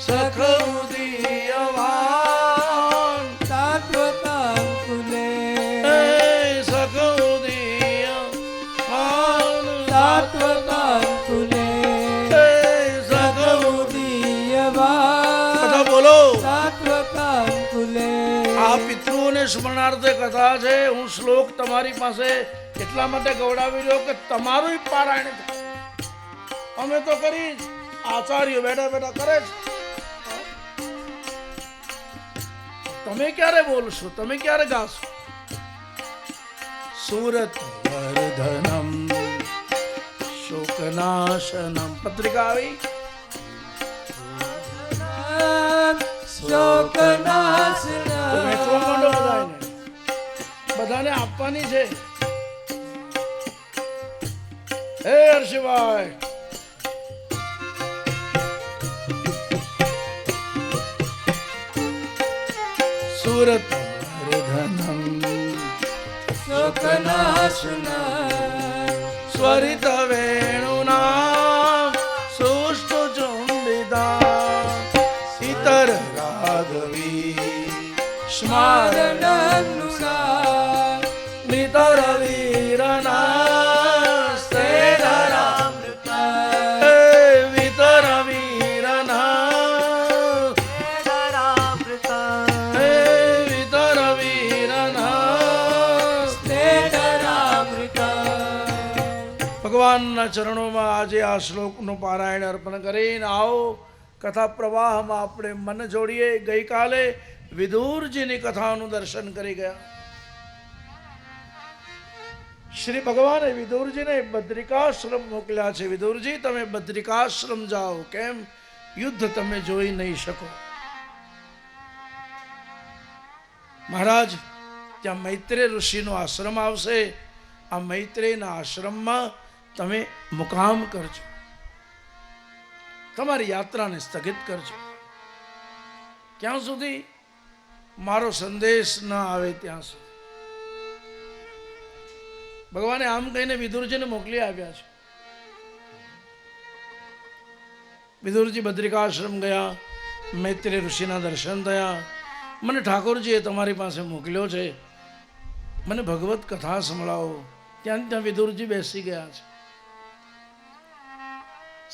સખઉદીયવાન
સાત્વતાંકુલે
સખઉદીયવાન
સાત્વતાંકુલે
સખઉદીયવાન સ્મરણાર્થે કથા છે. હું શ્લોક તમારી પાસે એટલા માટે ગવડાવી રહ્યો કે તમારું પારાયણ થાય. અમે તો કરી જ. આચાર્ય બેઠા બેઠા કરે છે. તમે ક્યારે બોલશો? તમે ક્યારે ગાશો? સુરત વર્ધનમ શોકનાશનમ પત્રિકા આવી. તમે તો માંડો બધાને. બધાને આપવાની છે. હે હર્ષભાઈ, સુરત વર્ધનમ સ્વરિત વેણુના સુષ્ટુ ચુંબિતા ઇતર રાઘવી સ્મારણનુસાર નિતર વીરના સ્તેધરામૃતા વિતર વીરના વિતર વીરના ભગવાનના ચરણોમાં આજે આ શ્લોકનું પારાયણ અર્પણ કરીને આવો કથા પ્રવાહમાં આપણે મન જોડીએ. ગઈકાલે વિદુરજીની કથાનું દર્શન કરી ગયા. શ્રી ભગવાને વિદુરજીને બદ્રિકાશ્રમ મોકલ્યા છે. વિદુરજી, તમે બદ્રિકાશ્રમ જાઓ. કેમ? યુદ્ધ તમે જોઈ નહીં શકો. મહારાજ, ત્યાં મૈત્રેય ઋષિનો આશ્રમ આવશે. આ મૈત્રેયના આશ્રમમાં તમે મુકામ કરજો. તમારી યાત્રાને સ્થગિત કરજો. ક્યાં સુધી? મારો સંદેશ ન આવે ત્યાં સુધી. ભગવાને આમ કહીને વિદુરજીને મોકલી આપ્યા છે. વિદુરજી બદ્રિકાશ્રમ ગયા. મૈત્રેય ઋષિના દર્શન થયા. મને ઠાકોરજીએ તમારી પાસે મોકલ્યો છે, મને ભગવત કથા સંભળાવો. ત્યાં વિદુરજી બેસી ગયા છે.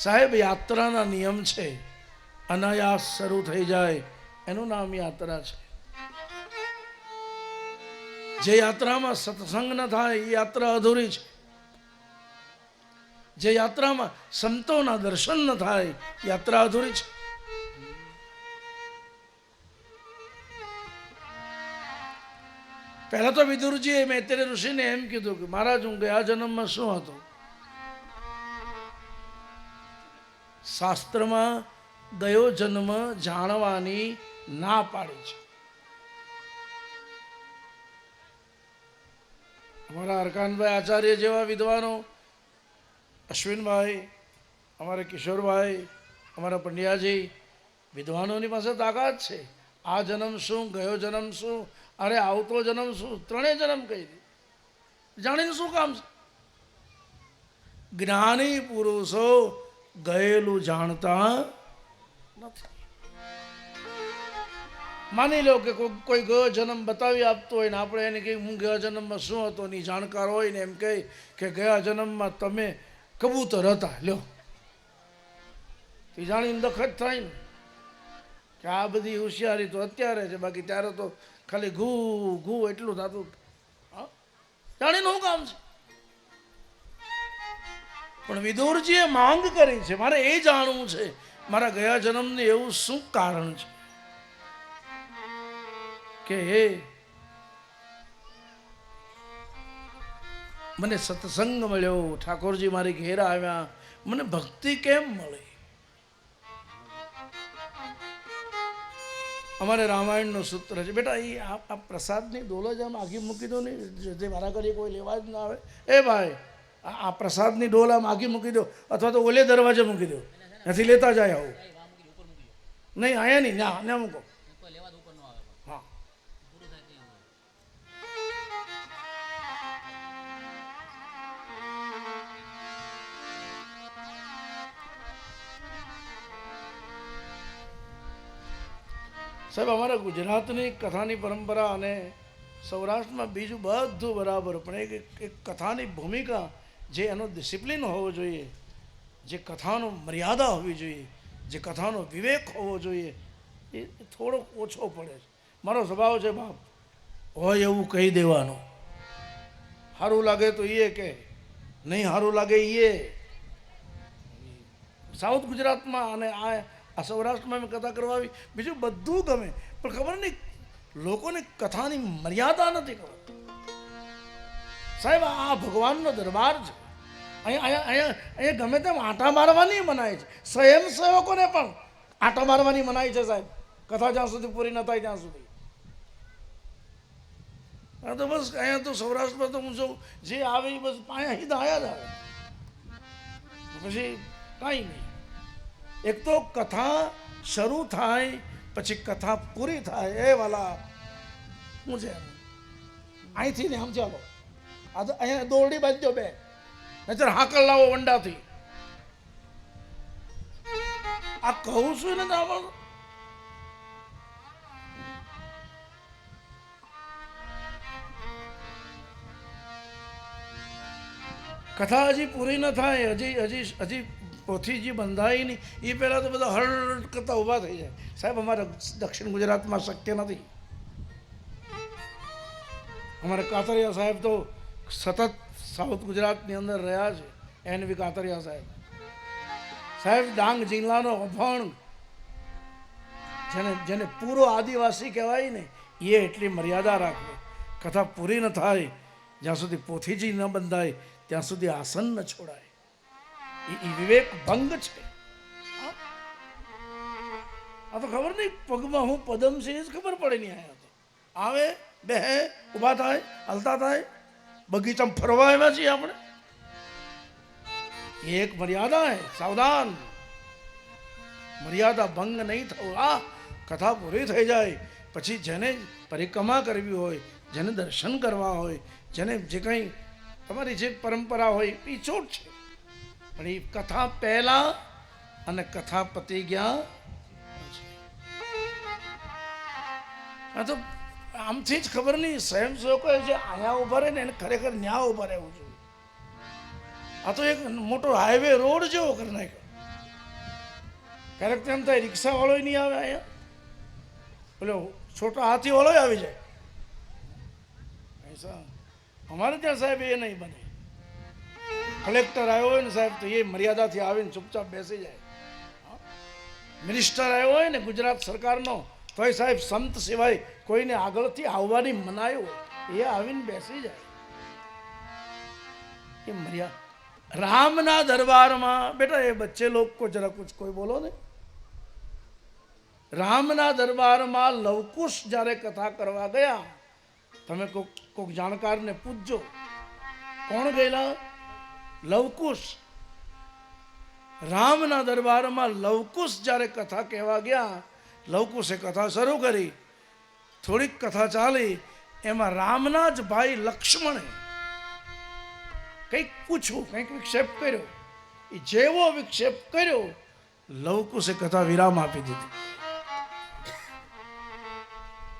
સાહેબ, યાત્રાના નિયમ છે. અનાયાસ શરૂ થઈ જાય એનું નામ યાત્રા છે. જે યાત્રામાં સત્સંગ ન થાય એ યાત્રા અધૂરી છે. જે યાત્રામાં સંતોના દર્શન ન થાય યાત્રા અધૂરી છે. પહેલા તો વિદુરજીએ મૈત્રેય ઋષિને એમ કીધું કે મહારાજ, હું ગયા જન્મમાં શું હતો? શાસ્ત્રમાં ગયો જન્મ જાણવાની ના પાડી છે. અમારા હરકાનભાઈ આચાર્ય જેવા વિદ્વાનો, અશ્વિનભાઈ, અમારા કિશોરભાઈ, અમારા પંડ્યાજી, વિદ્વાનોની પાસે તાકાત છે. આ જન્મ શું, ગયો જન્મ શું, અરે આવતો જન્મ શું, ત્રણેય જન્મ કહી દે. જાણીને શું કામ છે? જ્ઞાની પુરુષો ગયેલું જાણતા નથી. માની લો કે કોઈ ગયો જન્મ બતાવી આપતો હોય ને આપણે એને કહીએ હું ગયા જન્મમાં શું હતો, ની જાણકાર હોય ને એમ કહે કે ગયા જન્મમાં તમે કબૂતર હતા, લ્યો, એ જાણીને દખત થાય ને કે આ બધી હોશિયારી તો અત્યારે છે, બાકી ત્યારે તો ખાલી ઘૂ ઘૂ એટલું થતું. જાણીને શું કામ છે? પણ વિદુરજીએ માંગ કરી છે, મારે એ જાણવું છે મારા ગયા જન્મને એવું શું કારણ છે કે હે મને સત્સંગ મળ્યો, ઠાકોરજી મારી ઘેર આવ્યા, મને ભક્તિ કેમ મળી? અમારે રામાયણનું સૂત્ર છે, બેટા એ આ પ્રસાદની ડોલો જ આમ આગી મૂકી દો ને, જે મારા ઘરે કોઈ લેવા જ ના આવે. એ ભાઈ, આ પ્રસાદની ડોલ આમ આગી મૂકી દો, અથવા તો ઓલે દરવાજે મૂકી દો, નથી લેતા જાય. આવું નહીં, અહીંયા નહીં, ના ના મૂકો. હા, સાહેબ, અમારા ગુજરાતની કથાની પરંપરા અને સૌરાષ્ટ્રમાં બીજું બધું બરાબર, પણ એક કથાની ભૂમિકા, જે એનો ડિસિપ્લિન હોવો જોઈએ, જે કથાનો મર્યાદા હોવી જોઈએ, જે કથાનો વિવેક હોવો જોઈએ, એ થોડોક ઓછો પડે છે. મારો સ્વભાવ છે બાપ, હોય એવું કહી દેવાનું. સારું લાગે તો એ કે, નહીં સારું લાગે એ. સાઉથ ગુજરાતમાં અને આ સૌરાષ્ટ્રમાં મેં કથા કરવા આવી, બીજું બધું ગમે, પણ ખબર નહીં લોકોને કથાની મર્યાદા નથી ખબર. સાહેબ આ ભગવાનનો દરબાર છે. અહીંયા ગમે તેમ આંટા મારવાની મનાય છે. સ્વયંસેવકોને પણ આંટા મારવાની મનાય છે સાહેબ, કથા જ્યાં સુધી પૂરી ન થાય ત્યાં સુધી. હા તો બસ અહીંયા તો સૌરાષ્ટ્રમાં તો હું છું, જે આવે એ બસ અહીંયા સીધા આયા જ આવે, પછી કાંઈ નહીં. એક તો કથા શરૂ થાય પછી કથા પૂરી થાય, એ વાલા શું છે અહીંથી ને આમ ચાલો, આ તો અહીંયા દોરડી બાંધજો બે, નહીતર હાકલ લાવો વંડાથી. આ કહું છું ને તો કથા હજી પૂરી ન થાય, હજી પોથીજી બંધાય નહીં એ પહેલાં તો બધા હળ કરતા ઊભા થઈ જાય. સાહેબ અમારે દક્ષિણ ગુજરાતમાં શક્ય નથી. અમારે કાતરિયા સાહેબ તો સતત સાઉથ ગુજરાતની અંદર રહ્યા છે. એનવી કાતરિયા સાહેબ, સાહેબ ડાંગ જિલ્લાનો અભણ, જેને પૂરો આદિવાસી કહેવાય ને, એ એટલી મર્યાદા રાખે. કથા પૂરી ન થાય જ્યાં સુધી પોથીજી ન બંધાય ત્યાં સુધી આસન ન છોડાય. એ વિવેક ભંગ છે. આ તો ખબર નહીં પગમાં હું પદમ છે એ જ ખબર પડે નહીં. આયા તો આવે બેહે ઊભા થાય હલતા થાય, બગીચામાં ફરવા આવ્યા છીએ આપણે. એક મર્યાદા હે, સાવધાન, મર્યાદા ભંગ નહીં થવું. આ કથા પૂરી થઈ જાય પછી જેને પરિક્રમા કરવી હોય, જેને દર્શન કરવા હોય, જેને જે કંઈ તમારી જે પરંપરા હોય એ છોટ છે, પણ એ કથા પહેલા અને કથા પતી ગયા. આ તો આમથી જ ખબર નહીં સ્વયંસેવકો જે અહીંયા ઉભા રહે ને એને ખરેખર ન્યા ઉભા રહેવું જોઈએ. આ તો એક મોટો હાઈવે રોડ જેવો કરી નાખ્યો. ક્યારેક તેમ થાય રિક્ષાવાળો નહીં આવે અહીંયા, પેલો છોટો હાથીવાળો આવી જાય. ऐसा અમારે ત્યાં સાહેબ એ નહીં બને. કલેક્ટર આવ્યો હોય ને સાહેબ તો એ મર્યાદાથી આવીને ચૂપચાપ બેસી જાય. મિનિસ્ટર આવ્યો હોય ને ગુજરાત સરકારનો તોય સાહેબ સંત સિવાય કોઈને આગળથી આવવાની મનાઈ હોય, એ આવીને બેસી જાય. એ મર્યાદા. રામના દરબારમાં બેટા એ બચ્ચે લોગ કો જરા કુછ કોઈ બોલો ને. રામના દરબારમાં લવકુશ જ્યારે કથા કરવા ગયા, તમે કોઈક જાણકારને પૂછજો કોણ ગયેલા? લવકુશ. રામના દરબારમાં લવકુશ જ્યારે કથા કહેવા ગયા, લવકુશે કથા શરૂ કરી. થોડીક કથા ચાલી, એમાં રામના જ ભાઈ લક્ષ્મણે કંઈક પૂછ્યું, કંઈક વિક્ષેપ કર્યો. એ જેવો વિક્ષેપ કર્યો, લવકુશે કથા વિરામ આપી દીધી.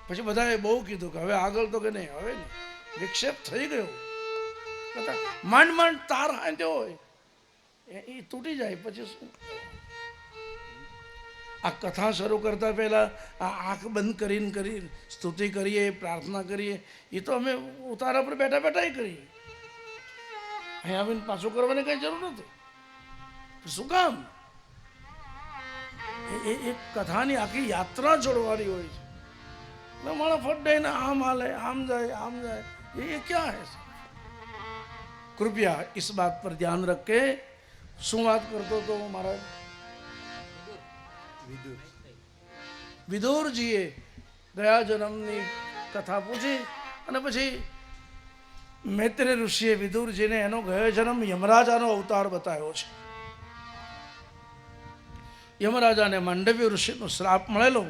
પછી બધાએ બહુ કીધું કે હવે આગળ તો કે નહીં, હવે નહીં, વિક્ષેપ થઈ ગયો. માંડ માંડ તાર હાંધ્યો હોય એ તૂટી જાય. પછી શું? આ કથા શરૂ કરતા પહેલા આ આંખ બંધ કરીને સ્તુતિ કરીએ, પ્રાર્થના કરીએ, એ તો અમે ઉતારા પર બેઠા બેઠા કરીએ. અહીં આવીને પાછું કરવાની કઈ જરૂર નથી. શું કામ? એ કથાની આખી યાત્રા જોડવાની હોય છે. મારા ફટ આમ હાલે, આમ જાય, ये क्या है? कृपया इस बात पर ध्यान रखे. શું વાત કરતો હતો મહારાજ? વિદુરજીએ ગયા જન્મની કથા પૂછી અને પછી મૈત્રેય ઋષિએ વિદુરજીને એનો ગયો જન્મ યમરાજાનો અવતાર બતાવ્યો છે. યમરાજાને માંડવ્ય ઋષિનો શ્રાપ મળેલો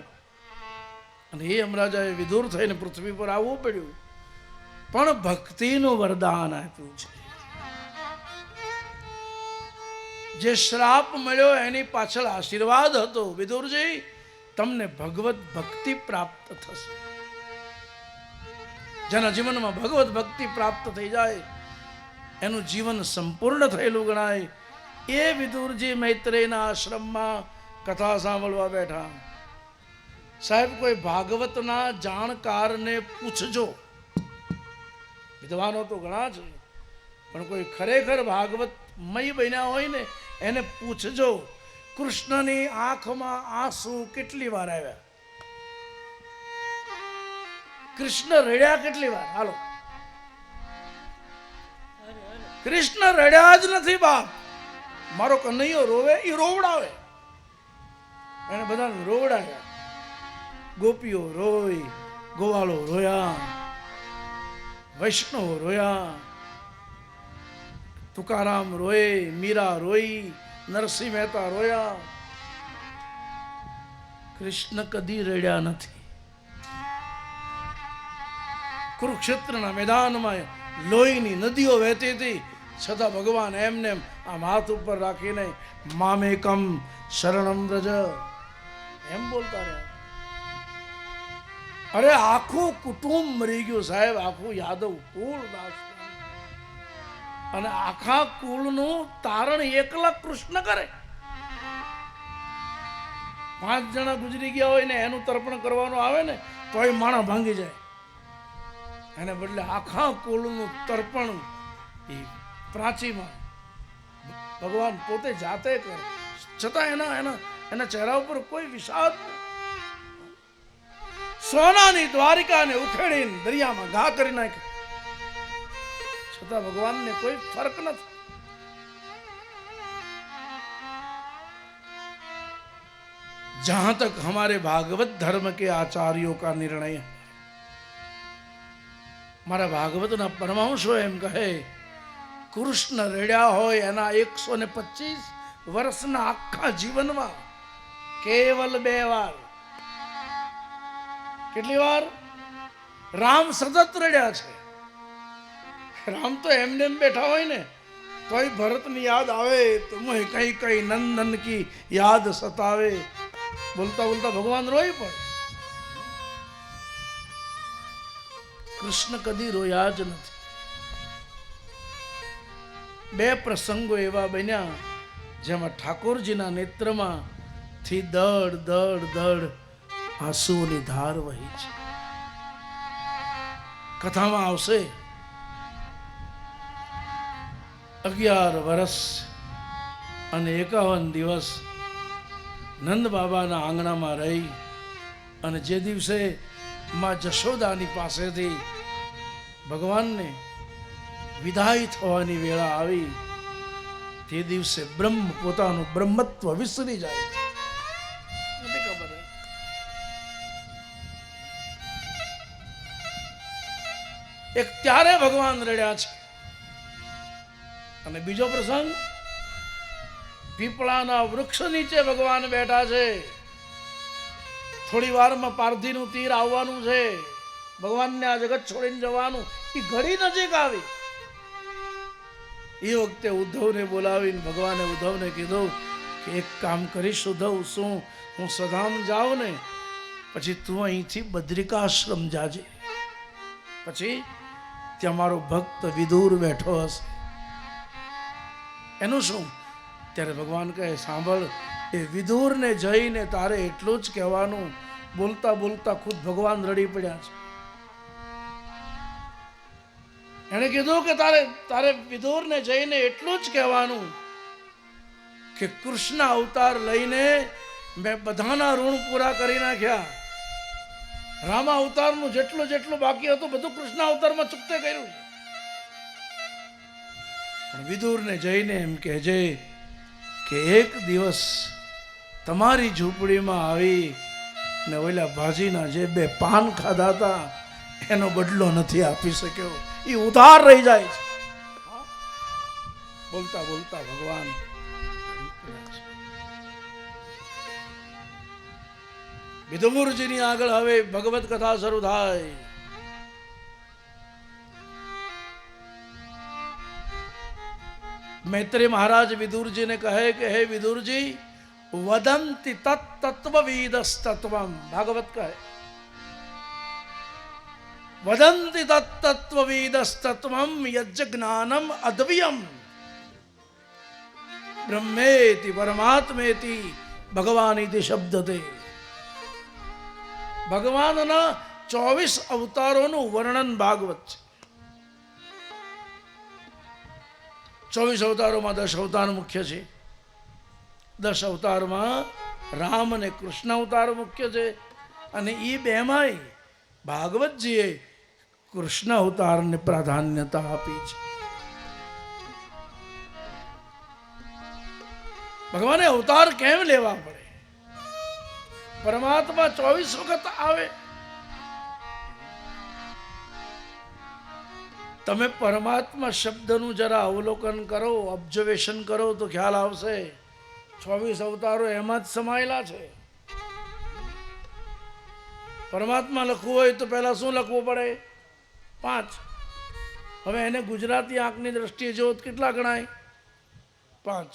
અને એ યમરાજાએ વિદુર થઈને પૃથ્વી પર આવવું પડ્યું, પણ ભક્તિનું વરદાન આપ્યું છે. જે શ્રાપ મળ્યો એની પાછળ આશીર્વાદ હતો, વિદુરજી તમને ભગવત ભક્તિ પ્રાપ્ત થશે. જેના જીવનમાં ભગવત ભક્તિ પ્રાપ્ત થઈ જાય એનું જીવન સંપૂર્ણ થયેલું ગણાય. એ વિદુરજી મૈત્રેયના આશ્રમમાં કથા સાંભળવા બેઠા. સાહેબ કોઈ ભાગવતના જાણકારને પૂછજો, વિદ્વાનો તો ઘણા છે, પણ કોઈ ખરેખર ભાગવત મય બન્યા હોય ને એને પૂછજો, કૃષ્ણની આંખમાં આંસુ કેટલી વાર આવ્યા, કૃષ્ણ રડ્યા કેટલી વાર? હાલો, કૃષ્ણ રડ્યા જ નથી બાપ. મારો કનૈયો રોવે એ રોવડાવે, એને બધાને રોવડાવ્યા. ગોપીઓ રોઈ, ગોવાળો રોયા, વૈષ્ણવ રોયા, તુકારામ રોય, મીરા રોઈ, નરસિંહ મહેતા રોયા. કૃષ્ણ કદી રડ્યા નથી. કુરુક્ષેત્રના મેદાનમાં લોહીની નદીઓ વહેતી હતી, છતાં ભગવાન એમને આમ હાથ ઉપર રાખીને મામેકમ શરણમ વ્રજ એમ બોલતા રહ્યા. અરે આખું કુટુંબ મરી ગયું સાહેબ, આખું યાદવ કુળ નાશ, અને આખા કુળનું તારણ એકલા કૃષ્ણ કરે. 5 જણા ગુજરી ગયા હોય ને એનું તર્પણ કરવાનું આવે ને તોય માણા ભાંગી જાય, એને બદલે આખા કુળનું તર્પણ એ પ્રાચીમાં ભગવાન પોતે જાતે કરે, છતાં એના ચહેરા ઉપર કોઈ વિષાદ નહીં. સોનાની દ્વારિકાને ઉખેડીને દરિયામાં ઘા કરી નાખી, છતાં ભગવાનને કોઈ ફર્ક નથી. जहां तक हमारे भागवत धर्म के आचार्यों का निर्णय है, मारा भागवत ना परमांशो एम कहे कृष्ण रड्या होय एना 125 वर्षना आखा जीवનમાં કેવલ 2 વાર, કેટલી વાર? રામ સતત રડ્યા છે. રામ તો એમને એમ બેઠા હોય ને તોય ભરતની યાદ આવે, તુમ્हें કઈ કઈ નંદન કી યાદ સતાવે, બોલતા બોલતા ભગવાન રોઈ પડે. કૃષ્ણ કદી રોયા જ નથી. 2 પ્રસંગો એવા બન્યા જેમાં ઠાકોરજીના નેત્રમાં થી દડ દડ દડ આંસુઓની ધાર વહી છે. કથામાં આવશે 11 વર્ષ અને 51 દિવસ નંદ બાબાના આંગણામાં રહી, અને જે દિવસે માં જશોદાની પાસેથી ભગવાનને વિદાય થવાની વેળા આવી, તે દિવસે બ્રહ્મ પોતાનું બ્રહ્મત્વ વિસરી જાય છે. નથી ખબર? એક ત્યારે ભગવાન રડ્યા છે, અને બીજો પ્રસંગ પીપળાના વૃક્ષ નીચે ભગવાન બેઠા છે. થોડી વારમાં પારધીનું તીર આવવાનું છે, ભગવાનને આ જગત છોડીને જવાનું, એ ઘડી નજીક આવી. એ વખતે ઉદ્ધવને બોલાવીને ભગવાને ઉદ્ધવને કીધું કે એક કામ કરીશ ઉદ્ધવ, શું હું સધામ જાઉં ને પછી તું અહીંથી બદ્રિકાશ્રમ જાજે, પછી ત્યાં મારો ભક્ત વિદુર બેઠો હશે, એનું શું? ત્યારે ભગવાન કહે, સાંભળ, એ વિદુરને જઈને તારે એટલું જ કહેવાનું. બોલતા બોલતા ખુદ ભગવાન રડી પડ્યા છે. એને કીધું કે તારે વિદુરને જઈને એટલું જ કહેવાનું કે કૃષ્ણ અવતાર લઈને મેં બધાના ઋણ પૂરા કરી નાખ્યા. રામા અવતારનું જેટલું બાકી હતું બધું કૃષ્ણ અવતારમાં ચૂકતે કર્યું છે. પણ વિદુરને જઈને એમ કહેજે કે એક દિવસ તમારી ઝૂંપડીમાં આવી ને ઓલા ભાજીના જે 2 પાન ખાધા હતા એનો બદલો નથી આપી શક્યો, એ ઉધાર રહી જાય છે. બોલતા બોલતા ભગવાન વિદુરજીની આગળ હવે ભગવત કથા શરૂ થાય. मैत्रेय महाराज विदुर जी ने कहे कि हे विदुर जी, वदंति तत्तत्वविदस्तत्वम, भागवत कहे वदंति तत्तत्वविदस्तत्वम यज्ञानम अद्वयम ब्रह्मेति परमात्मेति भगवानीति शब्दते. ભગવાનના 24 અવતારોનું વર્ણન ભાગવત છે. 24 અવતારોમાં 10 અવતાર મુખ્ય છે. 10 અવતારમાં રામ અને કૃષ્ણ અવતાર મુખ્ય છે. અને એ બેમાંય ભાગવતજીએ કૃષ્ણ અવતારને પ્રાધાન્યતા આપી છે. ભગવાને અવતાર કેમ લેવા પડે? પરમાત્મા 24 વખત આવે. તમે પરમાત્મા શબ્દનું જરા અવલોકન કરો, ઓબ્ઝર્વેશન કરો તો ખ્યાલ આવશે 24 અવતારો એમાં જ સમાયેલા છે. પરમાત્મા લખવું હોય તો પહેલા શું લખવું પડે? 5. હવે એને ગુજરાતી આંખની દ્રષ્ટિએ જો કેટલા ગણાય? 5.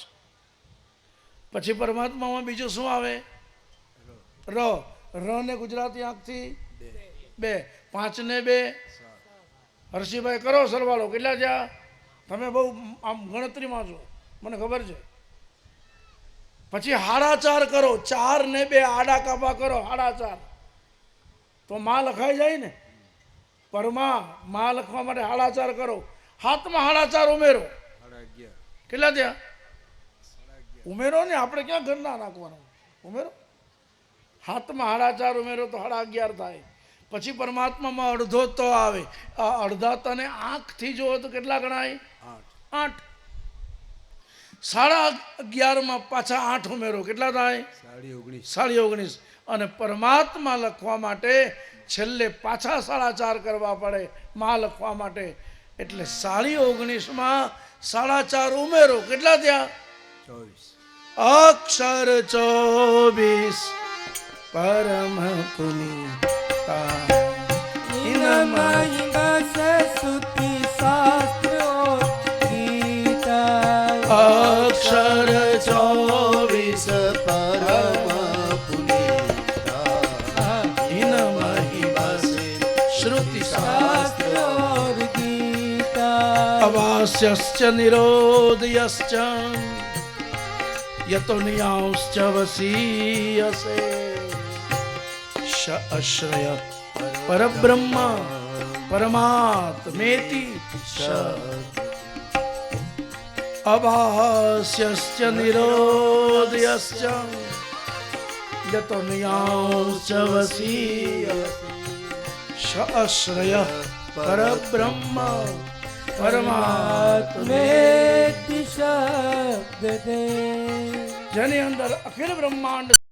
પછી પરમાત્મામાં બીજું શું આવે? ર. ર ને ગુજરાતી આંખથી 2. 5 ને 2. હર્ષિભાઈ કરો સરવાળો, કેટલા થયા? તમે બહુ આમ ગણતરીમાં છો, મને ખબર છે. પછી 4.5 કરો, 4 ને 2 આડા કાપા કરો, 4.5 તો માં લખાઈ જાય ને. માં લખવા માટે 4.5 કરો, હાથમાં 4.5 ઉમેરો, કેટલા થયા? ઉમેરો ને, આપણે ક્યાં ઘરના નાખવાનું, ઉમેરો. હાથમાં 4.5 ઉમેરો તો 11.5 થાય. પછી પરમાત્મામાં અડધો તો આવે. આ અડધા તને આંખથી જોવો તો કેટલા ગણાય? 8. 11.5 પાછા 8 ઉમેરો, કેટલા થાય? 19.5. અને પરમાત્મા લખવા માટે છેલ્લે પાછા 4.5 કરવા પડે માં લખવા માટે. એટલે 19.5 4.5 ઉમેરો, કેટલા થયા? 24. અક્ષર 24 પરમ પુનિતા.
ઇનમહિ બસ સુતિ શાસ્ત્રો ગીતા.
અક્ષર 24
પરમ પુનિતા.
ઇનમહિ બસ શ્રુતિ શાસ્ત્રો
ગીતા.
અવાસ્યશ્ચ નિરોધયશ્ચ યતો નિયાંશ્ચ વસીયસે. શ અશ્રય પરબ્રહ્મ પરમાત્મેતિ. શ અભાસ્યશ્ચ નિરોધયશ્ચ યતો નિયાંશ્ચ વસીયસે. શ અશ્રય પરબ્રહ્મ પરમાત્મે.
શબ્દ દે
જેની અંદર અખિલ બ્રહ્માંડ